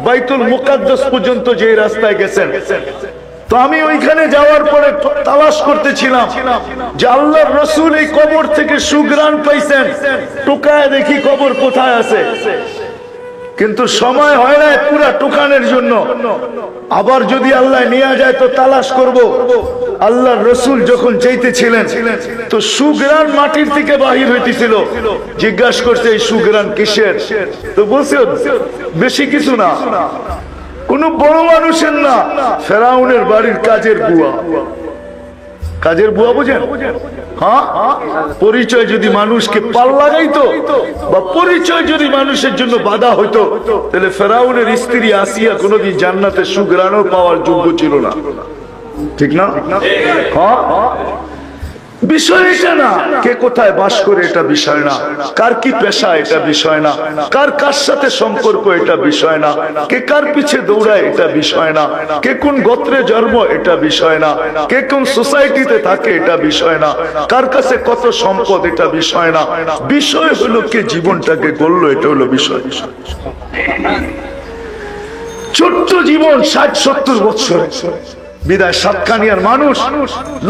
বাইতুল মুকাদ্দাস পর্যন্ত যেই রাস্তায় গেছেন। তো আমি ওইখানে যাওয়ার পরে তালাশ করতেছিলাম যে আল্লাহর রাসূল এই কবর থেকে সুঘ্রাণ পাইছেন, টোকায় দেখি কবর কোথায় আছে, কিন্তু সময় হয় না পুরা টোকানের জন্য। আবার যদি আল্লাহ নিয়ে যায় তো তালাশ করব। আল্লাহর রাসূল যখন যাইতেছিলেন তো সুঘ্রাণ মাটির থেকে বাহির হইতেছিল। জিজ্ঞাসা করছে এই সুঘ্রাণ কিসের? তো বলছে বেশি কিছু না, কোন বড় মানুষের না, ফেরাউনের বাড়ির কাজের বুয়া। কাজের বুয়া বুঝেন? হ্যাঁ, পরিচয় যদি মানুষকে পাল লাগাইতো বা পরিচয় যদি মানুষের জন্য বাধা হইতো তাহলে ফেরাউনের স্ত্রী আসিয়া কোনোদিন জান্নাতে সুঘ্রাণও পাওয়ার যোগ্য ছিল না, ঠিক না? হ্যাঁ, বিষয় এটা না কে কোথায় বাস করে, এটা বিষয় না কার কি পেশা, এটা বিষয় না কার কার সাথে সম্পর্ক, এটা বিষয় না কে কার পিছে দৌড়ায়, এটা বিষয় না কে কোন গোত্রে জন্ম, এটা বিষয় না কে কোন সোসাইটিতে থাকে, এটা বিষয় না কার কাছে কত সম্পদ, এটা বিষয় না। বিষয় হলো কে জীবনটাকে গড়লো, এটা হলো বিষয়। ছোট্ট জীবন ৬০-৭০ বছর, বিদায় সাতকানিয়ার মানুষ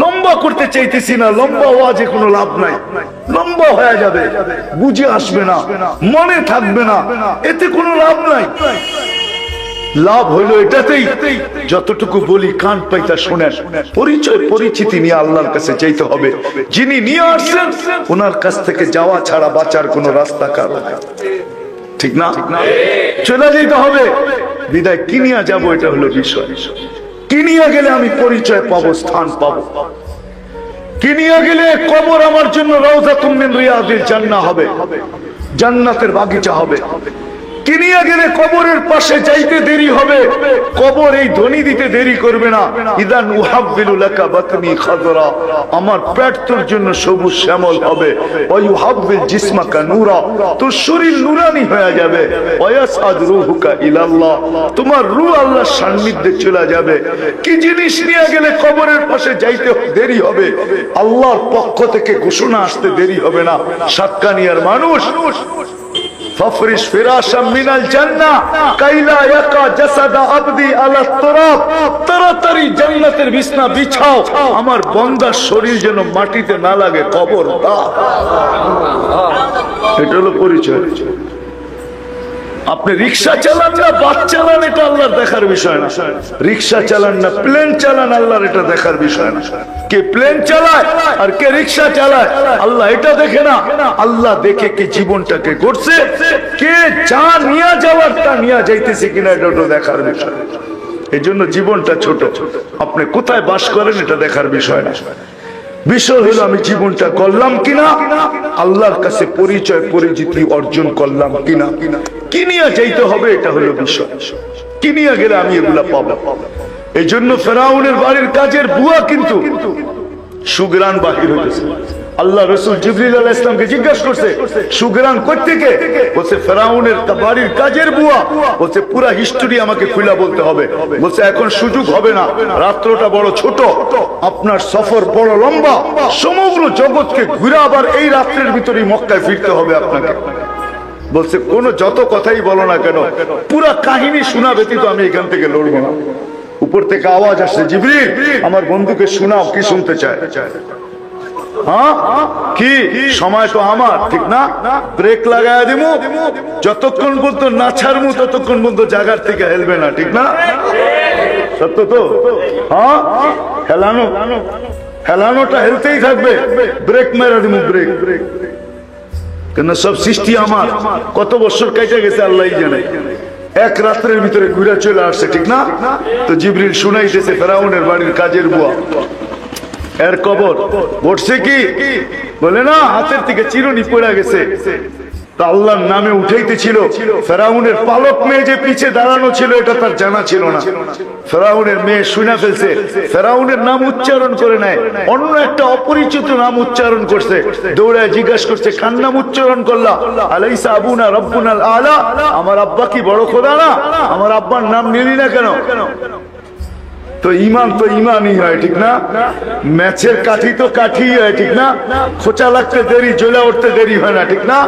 লম্বা করতে চাইতেছি না, লম্বা হওয়া যে কোনো লাভ নাই, লম্বা হয়ে যাবে, বুঝে আসবে না, মনে থাকবে না, এতে কোনো লাভ নাই। লাভ হইলো এটাতেই, যতটুকু বলি কান পাইতা শোনেন। পরিচয় পরিচিতি নিয়ে আল্লাহর কাছে চাইতে হবে। যিনি নিয়ে আসছেন ওনার কাছ থেকে যাওয়া ছাড়া বাঁচার কোন রাস্তা কারো নাই, ঠিক না? চলে যেতে হবে। বিদায় কি নিয়ে যাবো এটা হলো বিষয়। কি নিয়ে গেলে আমি পরিচয় পাবো, স্থান পাবো? কি নিয়ে গেলে কবর আমার জন্য রাউযাতুম মিন রিয়াদিল জান্নাহ হবে, জান্নাতের বাগিচা হবে? কি নিয়ে গেলে কবরের পাশে যাইতে দেরি হবে, কবর এই ধ্বনি দিতে দেরি করবে না, ইদান উহাব্বিলু লাকা বাতনি খাদরা, আমার পেট তোর জন্য সবুজ শ্যামল হবে, ওয়া ইউহাব্বিল জিসমাকা নূরা, তোর শরীর নূরানি হয়ে যাবে, ওয়া ইয়াসআদ রূহুকা ইলাল্লাহ, তোমার রূহ আল্লাহর সান্নিধ্যে চলে যাবে। কি জিনিস নিয়ে গেলে কবরের পাশে যাইতে দেরি হবে? আল্লাহর পক্ষ থেকে ঘোষণা আসতে দেরি হবে না। সাতকানিয়ার মানুষ, ফাফরিশ ফিরাশাম মিনাল জান্নাহ কাইলা ইয়াকা জাসাদা আবদি আলা তুরাব, তাড়াতাড়ি জান্নাতের বিছনা বিছাও, আমার বান্দার শরীর যেন মাটিতে না লাগে, কবর দাও। এটা হলো পরিচয়। আপনি রিক্সা চালান না বাস চালান, এটা আল্লাহর দেখার বিষয় না। রিক্সা চালান না প্লেন চালান, আল্লাহর এটা দেখার বিষয় না। কে প্লেন চালায় আর কে রিক্সা চালায়, আল্লাহ এটা দেখে না। আল্লাহ দেখে কি জীবনটাকে করছে, কে যা নিয়ে যাওয়ার তা নিয়ে যাইতেছে কিনা, এটা দেখার বিষয়। এই জন্য জীবনটা ছোট, আপনি কোথায় বাস করেন এটা দেখার বিষয় না। বিষয় হলো আমি জীবনটা করলাম কিনা, আল্লাহর কাছে পরিচয় পরিচিতি অর্জন করলাম কিনা, কি নিয়ে যাইতে হবে এটা হলো বিষয়। কি নিয়ে গেলে আমি এগুলা পাবো? এই জন্য ফেরাউনের বাড়ির কাজের বুয়া কিন্তু সুগ্রাণ বাহির হয়েছে। আল্লাহ রসুল জিবরিল আলাইহিস সালামকে জিজ্ঞাসা করছে সুগ্রাণ কই থেকে? বলছে ফেরাউনের বাড়ির কাজের বুয়া। বলছে পুরো হিস্টরি আমাকে খুলে বলতে হবে। বলছে এখন সুযোগ হবে না, রাত্রটা বড় ছোট, আপনার সফর বড় লম্বা, সমগ্র জগৎকে ঘুরে আবার এই রাত্রের ভিতরেই মক্কায় ফিরতে হবে আপনাকে। বলছে কোন যত কথাই বলো না কেন, পুরা কাহিনী শোনা ব্যতীত আমি এখান থেকে লড়বো না। উপর থেকে আওয়াজ আসছে, জিবরিল আমার বন্ধুকে শোনাও, কি শুনতে চায়? হ্যাঁ কি সময় তো আমার, ঠিক না? ব্রেক লাগায় দিব, যতক্ষণ পর্যন্ত না ছাড়বো ততক্ষণ পর্যন্ত জায়গার থেকে হেলবে না, ঠিক না? সত্য তো? হ্যাঁ হেলানোটা হেলতেই থাকবে, ব্রেক মেরা দিব, ব্রেক। কেন সব সৃষ্টি আমার, কত বছর কেটে গেছে আল্লাহ জানে, এক রাত্রের ভিতরে ঘুরে চলে আসছে, ঠিক না? তো জিবরিল শুনাইতেছে ফেরাউনের বাড়ির কাজের বুয়া এর কবর ঘটছে কি, বলে না হাতের থেকে চিরুনি পড়ে গেছে। তা আল্লাহর নামে উঠাইতেছিল, ফেরাউনের পালক মেয়ে যে পিছে দাঁড়ানো ছিল এটা তার জানা ছিল না। ফেরাউনের মেয়ে শুনে ফেলছে, ফেরাউনের নাম উচ্চারণ করে নাই, অন্য একটা অপরিচিত নাম উচ্চারণ করছে। দৌড়ায় জিজ্ঞাসা করছে কার নাম উচ্চারণ করলা? আলাইসা আবুনা রব্বুনাল আলা, আমার আব্বা কি বড় খোদা না? আমার আব্বার নাম নিলি না কেন? তো ইমান তো ইমানই হয়, ঠিক না? ম্যাচের কাঠি তো কাঠি হয়, ঠিক না? খোঁচা লাগতে দেরি, জ্বলে উঠতে দেরি হয় না, ঠিক না?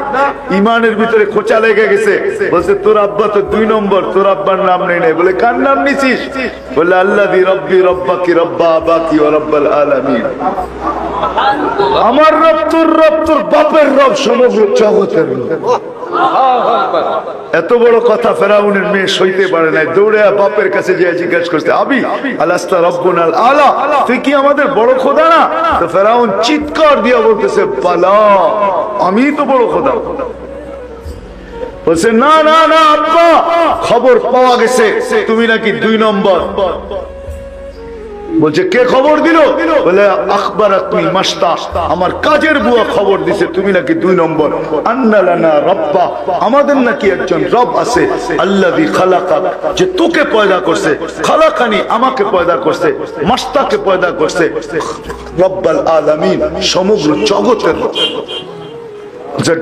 ইমানের ভিতরে খোঁচা লেগে গেছে। বলছে তোর আব্বা তো 2 নম্বর, তোর আব্বার নাম নেই নাই। বলে কার নাম নিছিস? বলে আল্লাযী রব্বি রব্বাকি রব্বা আবাকি ওয়া রব্বাল আলামিন, আমার রব তোর রব, তোর বাপের রব, সমগ্র জগতের রব। এত বড় কথা ফেরাউনের মেয়ে সইতে পারে নাই, দৌড়ে বাপের কাছে যে জিজ্ঞাসা করছে আবি আলাস্তা রব্বুনাল আলা, তুই কি আমাদের বড় খোদা না? তো ফেরাউন চিৎকার দিয়ে বলতেছে বালা, আমি তো বড় খোদা। বলছে না না না আব্বা, খবর পাওয়া গেছে তুমি নাকি 2 নম্বর। বলছে কে খবর দিল? বলে আখবারাতনি মাস্তা, আমার কাজের বুয়া খবর দিছে তুমি নাকি 2 নম্বর। আন্না লানা রাব্বা, আমাদের নাকি একজন রব আছে, আল্লাযী খালাকাক, যে তোকে পয়দা করছে, খালাকানি আমাকে পয়দা করছে, মাস্তাকে পয়দা করছে, রব্বাল আলামিন সমগ্র জগতের রব।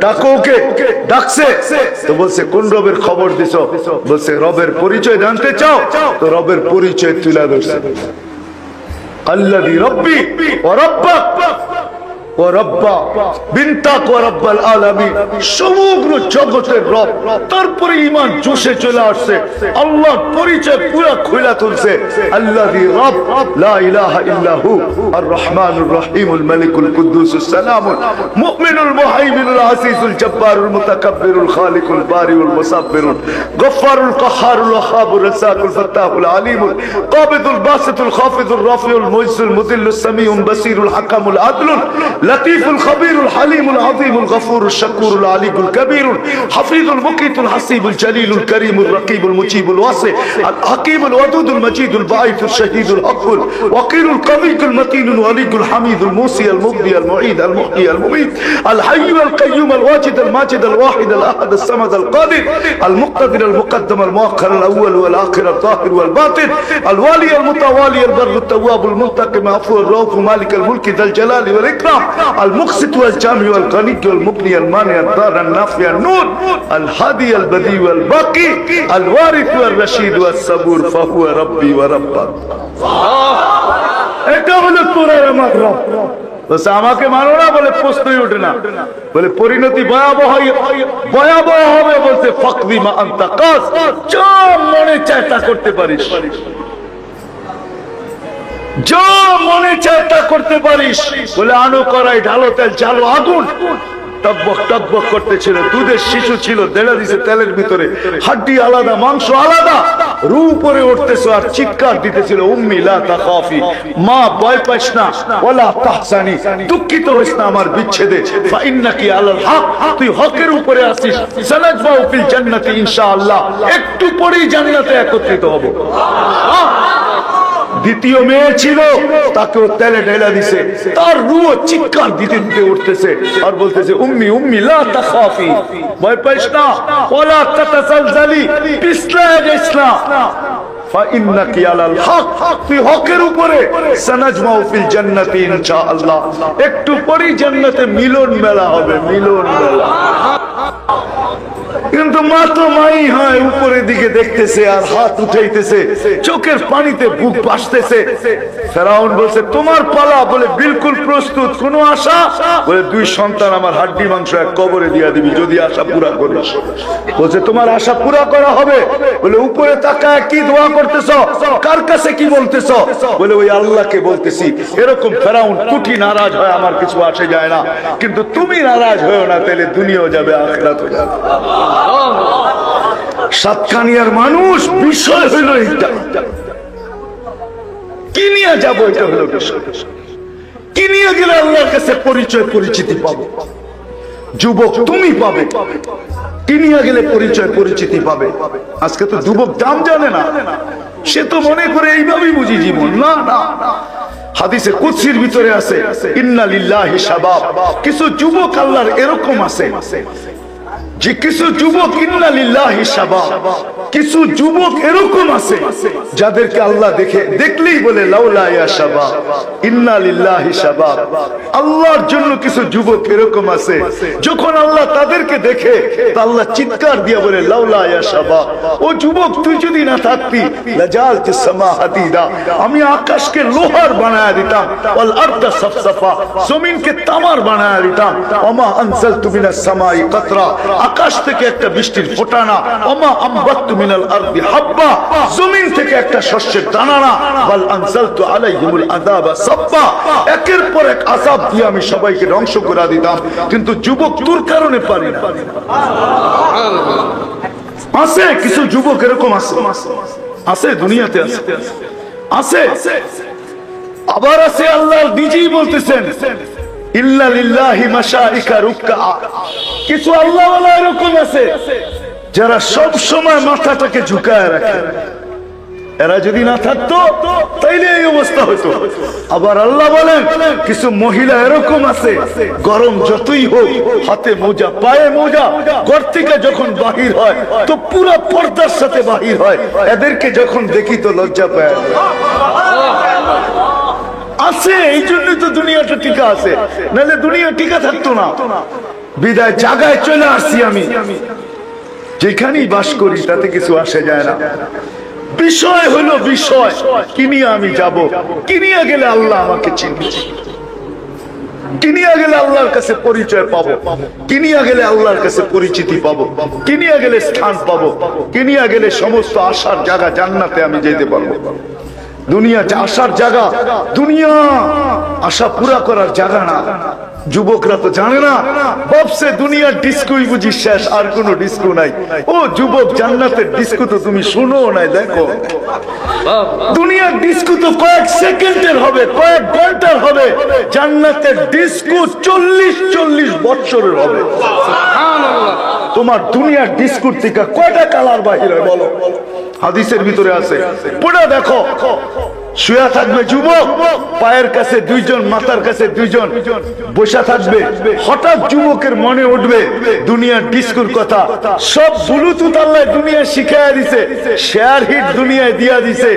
ডাকো ওকে, ডাকছে তো বলছে কোন রবের খবর দিছো? বলছে রবের পরিচয় জানতে চাও? তো রবের পরিচয় তুলে ধরছে, আল্লাযী রব্বি ওয়া রাব্বাক, ও রব্বা বিনতাক ও রব্বাল আলামিন, সমগ্র জগতের রব। তারপরে ঈমান জোশে চলে আসছে, আল্লাহর পরিচয় পুরো খুলে তুলছে, আল্লাযী রব লা ইলাহা ইল্লা হু আর রহমানুর রহিমুল মালিকুল কুদ্দুসুস সালামুল মুমিনুল মুহাইমিনুল আসিসুল জব্বারুল মুতাকাব্বিরুল খালিকুল বারিউল মুসাব্বিরুল গফফারুল কাহ্হারুল ওয়াহ্হাবুর রাজ্জাকুল ফাত্তাহুল আলিমুল কাবিদুল বাসিতুল খাফিদুর রাফিউল মুইজ্জুল মুদিল্লুস সামিউল বাসিরুল হাকামুল আদলুল লতীফুল খবীরুল হালিমুল আযীমুল গফুরুশ শাকুরুল আলিকুল কবীরুল হাফিজুল মুকিতুল হাসিবুল জলিলুল করিমুল রকিবুল মুজিবুল ওয়াসি আল হাকিমুল ওয়াদুদুল মজিদুল বাঈসুল শহীদুল হকুল ওয়াকিলুল কবিয়ুল মতিনুল ওয়ালিকুল হামিদুল মুসি আল মুবদি আল মুঈদ আল মুহয়ি আল মুমীত আল হাইয়ুল আল কাইয়্যুম আল ওয়াজিদ আল মাজিদ আল ওয়াহিদ আল আহাদ আল সামাদ আল কাদির আল মুক্তাদির আল মুকদ্দম আল মুআখ্খার আল আউয়াল ওয়াল আখির আল যাহির ওয়াল বাতিন আল ওয়ালি আল মুতাওয়ালি আল বরর আত তাওয়াব আল মুনতাকিম আফু আর রাউফ মালিক আল মুলক যাল জালালি ওয়াল ইকরাম আল মুকসিত ওয়াল জামি ওয়াল গনি ওয়াল মুগনি আল মানি আল দার আল নাফি আল নূর আল হাদি আল বদি ওয়াল বাকি আল ওয়ারিস ওয়াল রশিদ ওয়াস সাবুর ফাহুয়া রব্বি ওয়া রাব্বাক। এটা হলো তোরা আমার রব। বলে আমাকে মানো না, বলে প্রশ্নই ওঠে না, বলে পরিণতি ভয়াবহ ভয়াবহ হবে, বলতে ফাকদি মা আনতা কাস, যা মনে চায় তা করতে পারিস, যা মনে চায় তা করতে পারিস। বলে আনো করাই ঢালো তেল জ্বালো আগুন, টকবক টকবক করতেছিল, দুধের শিশু ছিল, দেড়া দিছে তেলের ভিতরে, হাড্ডি আলাদা মাংস আলাদা, রু উপরে উঠতেছে আর চিৎকার দিতেছিল, উম্মি লা তাখাফি, মা ভয় পাইস না, ওয়ালা তাহসানি, দুঃখিত হইস না আমার বিচ্ছেদে, ফা ইন্নাকি আলাল হক, তুই হকের উপরে আছিস, সানাজমাউ ফিল জান্নাতি ইনশাআল্লাহ, একটু পরেই জান্নাতে একত্রিত হব। দ্বিতীয় মেয়ে ছিল, তাকেও তেলে ঢেলা দিছে, তার রুহ চিৎকার দিতে দিতে উঠতেছে আর বলতেছে উম্মি উম্মি লা তাখাফি, ভয় পাইস না, ওয়ালা তাতাসালজালি, পিছলা যাইস না, ফা ইন্নাকি আলাল হক, তুই হকের উপরে, সানাজমাউ ফিল জান্নাতি ইনশাআল্লাহ, একটু পরেই জান্নাতে মিলন মেলা হবে, মিলন মেলা। কিন্তু মা তো মাই হয়, উপরের দিকে দেখতেছে আর হাত উঠাইতেছে, চোখের পানিতে বুক ভাসতেছে। ফেরাউন বলছে তোমার পালা, বলে বিলকুল প্রস্তুত, কোনো আশা, বলে দুই সন্তান আমার হাড্ডি মাংস এক কবরে দিয়া দিবি যদি আশা পুরা করিস। বলছে তোমার আশা পুরা করা হবে, বলে উপরে তাকায় কি দোয়া করতেছ, কার কাছে কি বলতেছ, বলে ওই আল্লাহকে বলতেছি। এরকম ফেরাউন কুটি নারাজ হয়, আমার কিছু আসে যায় না, কিন্তু তুমি নারাজ হয়েও না, তাহলে দুনিয়াও যাবে আখিরাতও যাবে। সাতকানিয়ার মানুষ, বিষয় হইল এইটা, কি নিয়ে যাবো, এটা হলো বিষয়, কি নিয়ে গেলে আল্লাহর কাছে পরিচয় পরিচিতি পাবো। যুবক তুমি পাবে, কি নিয়ে গেলে পরিচয় পরিচিতি পাবে। আজকে তো যুবক দাম জানে না, সে তো মনে করে এইভাবেই বুঝি জীবন। না না, হাদিসে কুদসির ভিতরে আছে ইন্না লিল্লাহি শাবাব, কিছু যুবক আল্লাহর এরকম আছে যে কিছু যুবক ইন্না লিল্লাহি শাবাব, কিছু যুবক এরকম আছে যাদেরকে আল্লাহ দেখলেই বলে লাউলা ইয়া শাবাব ইন্না লিল্লাহি শাবাব। আল্লাহর জন্য কিছু যুবক এরকম আছে, যখন আল্লাহ তাদেরকে দেখে তা আল্লাহ চিৎকার দিয়ে বলে লাউলা ইয়া শাবাব, ও যুবক তুই যদি না থাকতি লাজালতিস সামা হাদিদা, আমি আকাশকে লোহার বানায়া দিতাম, ওয়াল আরদা সাফসাফা, জমিনকে তামার বানায়া দিতাম, ওমা আনসালতু মিনাস সামাই কাতরা, আকাশ থেকে একটা বৃষ্টির ফোঁটা না, ওমা আমবাততু মিনাল আরদি হাব্বা, জমিন থেকে একটা শস্যের দানা না, বাল আনজালতু আলাইহিমুল আযাবা সাব্বা, একের পর এক আযাব দিয়ে আমি সবাইকে ধ্বংস করে দিতাম। কিন্তু যুবক তোর কারণে পারি না। আছে কিছু যুবক এরকম আছে, আছে দুনিয়াতে আছে, আছে আবার আছে। আল্লাহ নিজেই বলতেছেন ইল্লা লিল্লাহি মাশাইকা রুকআ, কিছু আল্লাহওয়ালা এরকম আছে যারা সব সময় মাথাটাকে ঝুঁকায় রাখে। এরা যদি না থাকতো তাইলে এই অবস্থা হতো। আবার আল্লাহ বলেন কিছু মহিলা এরকম আছে, গরম যতই হোক হাতে মোজা পায়ে মোজা, ঘর থেকে যখন বাহির হয় তো পুরো পর্দার সাথে বাহির হয়, এদেরকে যখন দেখি তো লজ্জা পায়। আছে, এই জন্যই তো দুনিয়াটা টিকা আছে, নাহলে দুনিয়া টিকা থাকতো না। বিদায় জায়গায় চলে আসছি আমি, যেখানেই বাস করি তাতে কিছু আসে যায় না। বিষয় হলো বিষয়, কি নিয়ে আমি যাব, কি নিয়ে গেলে আল্লাহ আমাকে চিনবে। কিনিয়া গেলে আল্লাহর কাছে পরিচয় পাবো, কিনিয়া গেলে আল্লাহর কাছে পরিচিতি পাবো, কিনিয়া গেলে স্থান পাবো, কিনিয়া গেলে সমস্ত আশার জায়গা জান্নাতে আমি যেতে পারবো। দুনিয়া আশার জায়গা, দুনিয়া আশা পুরা করার জায়গা না। যুবকরা তো জানে না, ভাবছে দুনিয়ার ডিস্কোই বুঝি শেষ, আর কোন ডিস্কো নাই। ও যুবক, জান্নাতের ডিস্কো তো তুমি শুনো নাই, দেখো। দুনিয়ার ডিস্কো তো কয়েক সেকেন্ডের হবে, কয়েক ঘন্টার হবে। জান্নাতের ডিস্কো 40 বছরের হবে। তোমার দুনিয়ার ডিস্কোর থেকে কয়টা কালার বাহির হয় বলো? হাদিসের ভিতরে আছে, পড়ে দেখো। শুয়ে থাকবে যুবক, পায়ের কাছে দুইজন, মাথার কাছে দুইজন বসে থাকবে। হঠাৎ যুবকের মনে উঠবে দুনিয়ার ডিস্কোর কথা। সব ব্লুটুথ আল্লাহ দুনিয়া শিখাইয়া দিছে, শেয়ার হিট দুনিয়ায় দিয়া দিছে।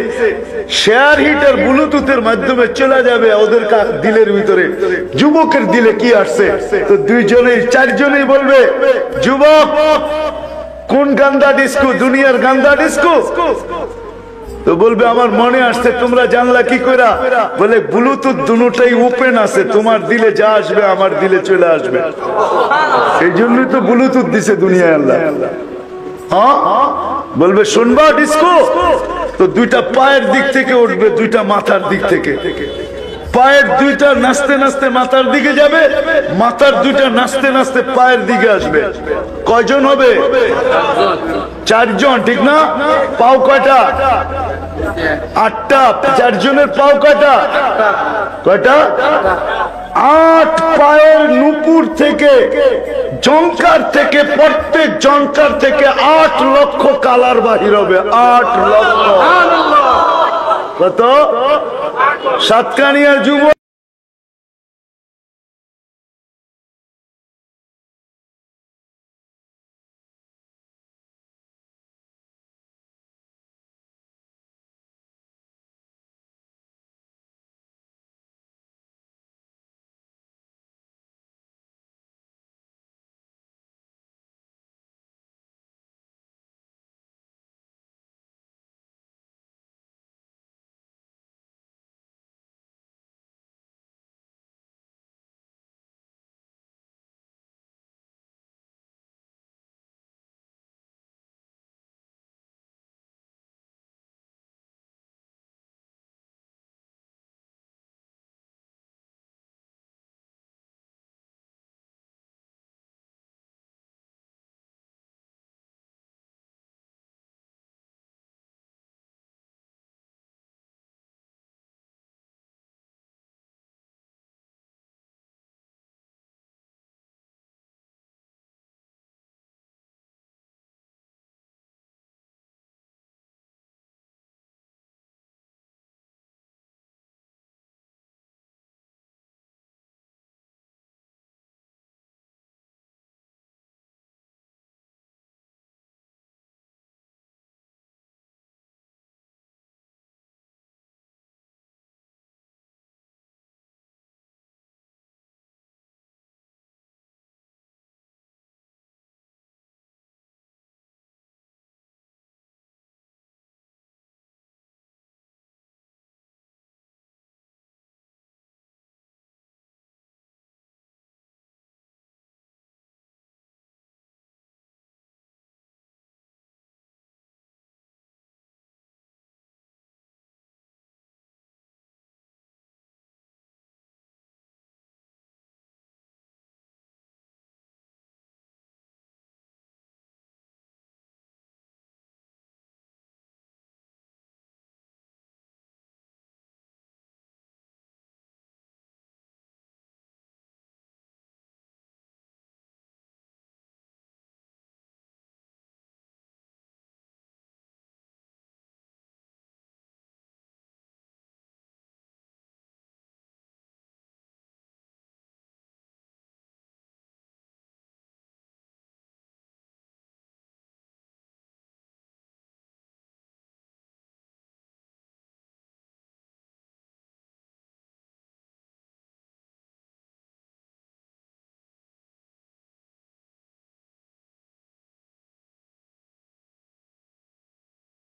শেয়ার হিট আর ব্লুটুথের মাধ্যমে চলে যাবে ওদের দিলের ভিতরে। যুবকের দিলে কি আসছে? তো দুইজনেই, চারজনেই বলবে, যুবক কোন গান্দা ডিস্কো? দুনিয়ার গান্দা ডিস্কো? তো বলবে আমার মনে আসছে। তোমরা জানলা কি কইরা? বলে ব্লুটুথ দুটোটাই ওপেন আছে, তোমার দিলে যা আসবে আমার দিলে চলে আসবে। এই জন্যই তো ব্লুটুথ দিছে দুনিয়ায় আল্লাহ। হ্যাঁ, বলবে শুনবা ডিস্কো? তো দুইটা পায়ের দিক থেকে উঠবে, দুইটা মাথার দিক থেকে। পায়ের দুইটা নাচতে নাচতে মাথার দিকে যাবে, মাথার দুইটা নাচতে নাচতে পায়ের দিকে আসবে। কয়জন হবে? চারজন, ঠিক না? পাও কয়টা? 8টা। চারজনের পাও কয়টা? কয়টা? 8 পায়ের নুপুর থেকে, জঙ্কার থেকে, প্রত্যেক জঙ্কার থেকে 8 লক্ষ কালার বাহির হবে। 8 লক্ষ। কত? সাতকানিয়ার যুবক